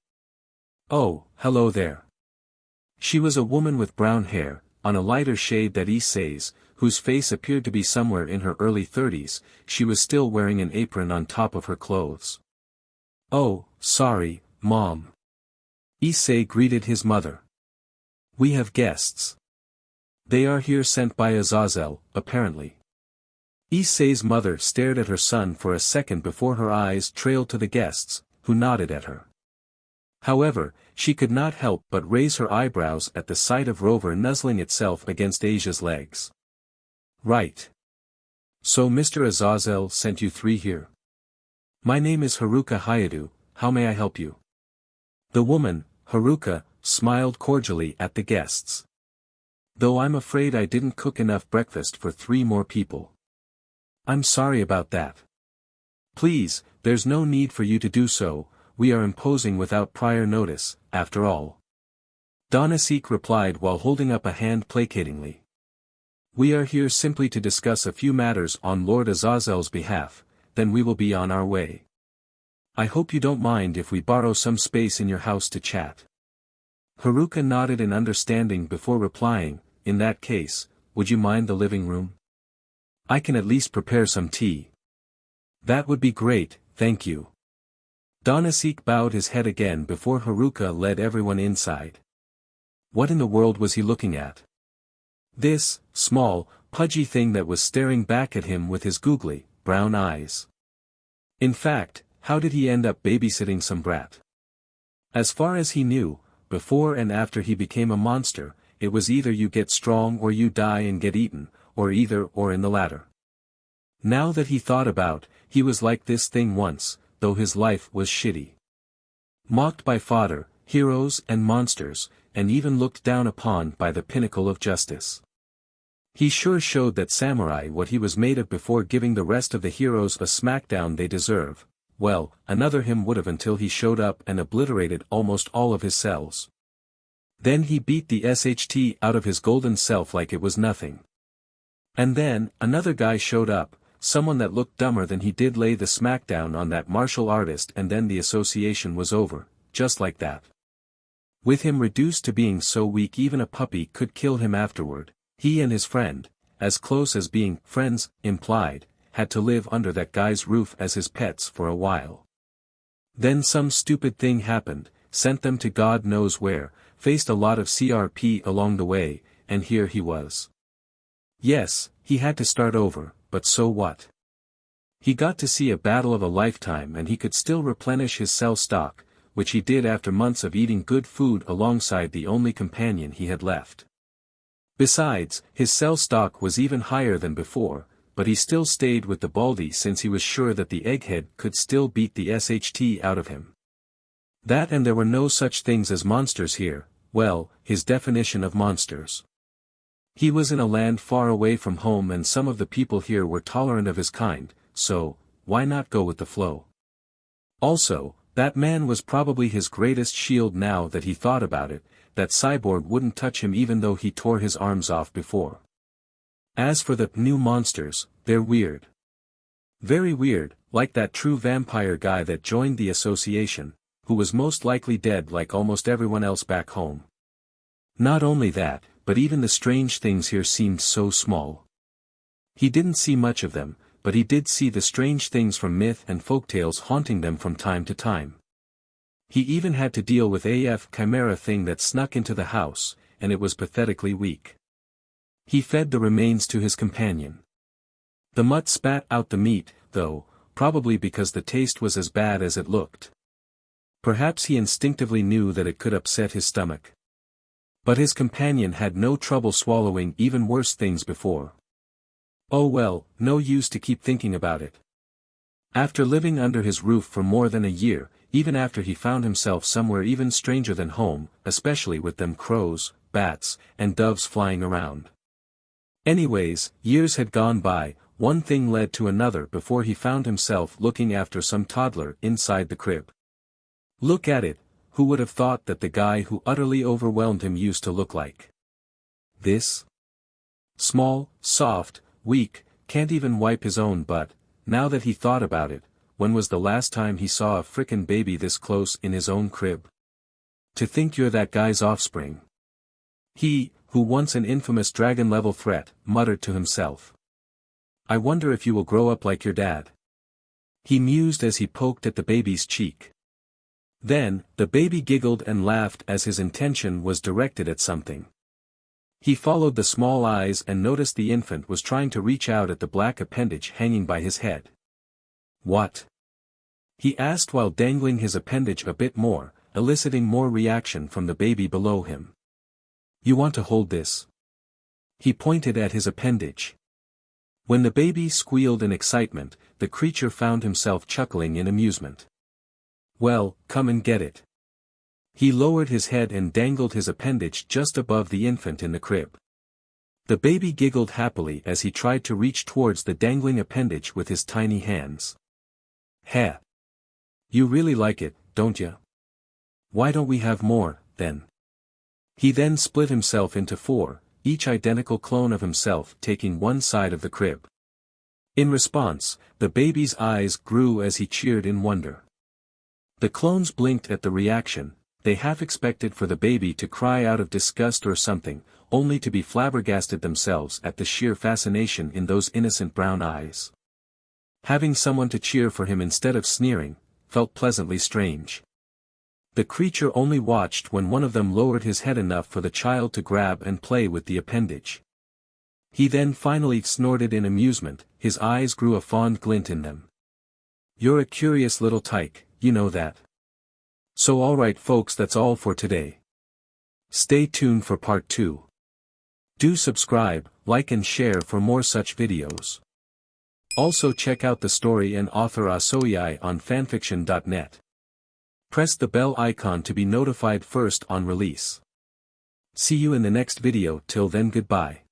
"Oh, hello there." She was a woman with brown hair, on a lighter shade than Issei's, whose face appeared to be somewhere in her early 30s, she was still wearing an apron on top of her clothes. "Oh, sorry, Mom." Issei greeted his mother. "We have guests. They are here sent by Azazel, apparently." Issei's mother stared at her son for a second before her eyes trailed to the guests, who nodded at her. However, she could not help but raise her eyebrows at the sight of Rover nuzzling itself against Asia's legs. "Right. So Mr. Azazel sent you three here. My name is Haruka Hayadu, how may I help you?" The woman, Haruka, smiled cordially at the guests. "Though I'm afraid I didn't cook enough breakfast for 3 more people. I'm sorry about that." "Please, there's no need for you to do so, we are imposing without prior notice, after all." Donasik replied while holding up a hand placatingly. "We are here simply to discuss a few matters on Lord Azazel's behalf, then we will be on our way. I hope you don't mind if we borrow some space in your house to chat." Haruka nodded in understanding before replying, "In that case, would you mind the living room? I can at least prepare some tea." "That would be great, thank you." Donasik bowed his head again before Haruka led everyone inside. What in the world was he looking at? This, small, pudgy thing that was staring back at him with his googly, brown eyes. In fact, how did he end up babysitting some brat? As far as he knew, before and after he became a monster, it was either you get strong or you die and get eaten, or either or in the latter. Now that he thought about, he was like this thing once, though his life was shitty. Mocked by fodder, heroes and monsters, and even looked down upon by the pinnacle of justice. He sure showed that samurai what he was made of before giving the rest of the heroes a smackdown they deserve. Well, another him would have until he showed up and obliterated almost all of his cells. Then he beat the SHT out of his golden self like it was nothing. And then, another guy showed up, someone that looked dumber than he did, lay the smackdown on that martial artist, and then the association was over, just like that. With him reduced to being so weak even a puppy could kill him afterward, he and his friend, as close as being friends implied, had to live under that guy's roof as his pets for a while. Then some stupid thing happened, sent them to God knows where, faced a lot of CRP along the way, and here he was. Yes, he had to start over, but so what? He got to see a battle of a lifetime, and he could still replenish his cell stock, which he did after months of eating good food alongside the only companion he had left. Besides, his cell stock was even higher than before, but he still stayed with the Baldy since he was sure that the egghead could still beat the SHT out of him. That, and there were no such things as monsters here, well, his definition of monsters. He was in a land far away from home, and some of the people here were tolerant of his kind, so, why not go with the flow? Also, that man was probably his greatest shield now that he thought about it, that cyborg wouldn't touch him even though he tore his arms off before. As for the new monsters, they're weird. Very weird, like that true vampire guy that joined the association, who was most likely dead like almost everyone else back home. Not only that, but even the strange things here seemed so small. He didn't see much of them, but he did see the strange things from myth and folktales haunting them from time to time. He even had to deal with AF chimera thing that snuck into the house, and it was pathetically weak. He fed the remains to his companion. The mutt spat out the meat, though, probably because the taste was as bad as it looked. Perhaps he instinctively knew that it could upset his stomach. But his companion had no trouble swallowing even worse things before. Oh well, no use to keep thinking about it. After living under his roof for more than a year, even after he found himself somewhere even stranger than home, especially with them crows, bats, and doves flying around. Anyways, years had gone by, one thing led to another before he found himself looking after some toddler inside the crib. Look at it, who would have thought that the guy who utterly overwhelmed him used to look like this? Small, soft, weak, can't even wipe his own butt. Now that he thought about it, when was the last time he saw a frickin' baby this close in his own crib? To think you're that guy's offspring. He, who once an infamous dragon-level threat, muttered to himself. I wonder if you will grow up like your dad. He mused as he poked at the baby's cheek. Then, the baby giggled and laughed as his intention was directed at something. He followed the small eyes and noticed the infant was trying to reach out at the black appendage hanging by his head. What? He asked while dangling his appendage a bit more, eliciting more reaction from the baby below him. You want to hold this? He pointed at his appendage. When the baby squealed in excitement, the creature found himself chuckling in amusement. Well, come and get it. He lowered his head and dangled his appendage just above the infant in the crib. The baby giggled happily as he tried to reach towards the dangling appendage with his tiny hands. Heh. You really like it, don't ya? Why don't we have more, then? He then split himself into 4, each identical clone of himself taking one side of the crib. In response, the baby's eyes grew as he cheered in wonder. The clones blinked at the reaction, they half expected for the baby to cry out of disgust or something, only to be flabbergasted themselves at the sheer fascination in those innocent brown eyes. Having someone to cheer for him instead of sneering, felt pleasantly strange. The creature only watched when one of them lowered his head enough for the child to grab and play with the appendage. He then finally snorted in amusement, his eyes grew a fond glint in them. You're a curious little tyke, you know that. So alright folks, that's all for today. Stay tuned for part 2. Do subscribe, like and share for more such videos. Also check out the story and author ahsoei on fanfiction.net. Press the bell icon to be notified first on release. See you in the next video. Till then, goodbye.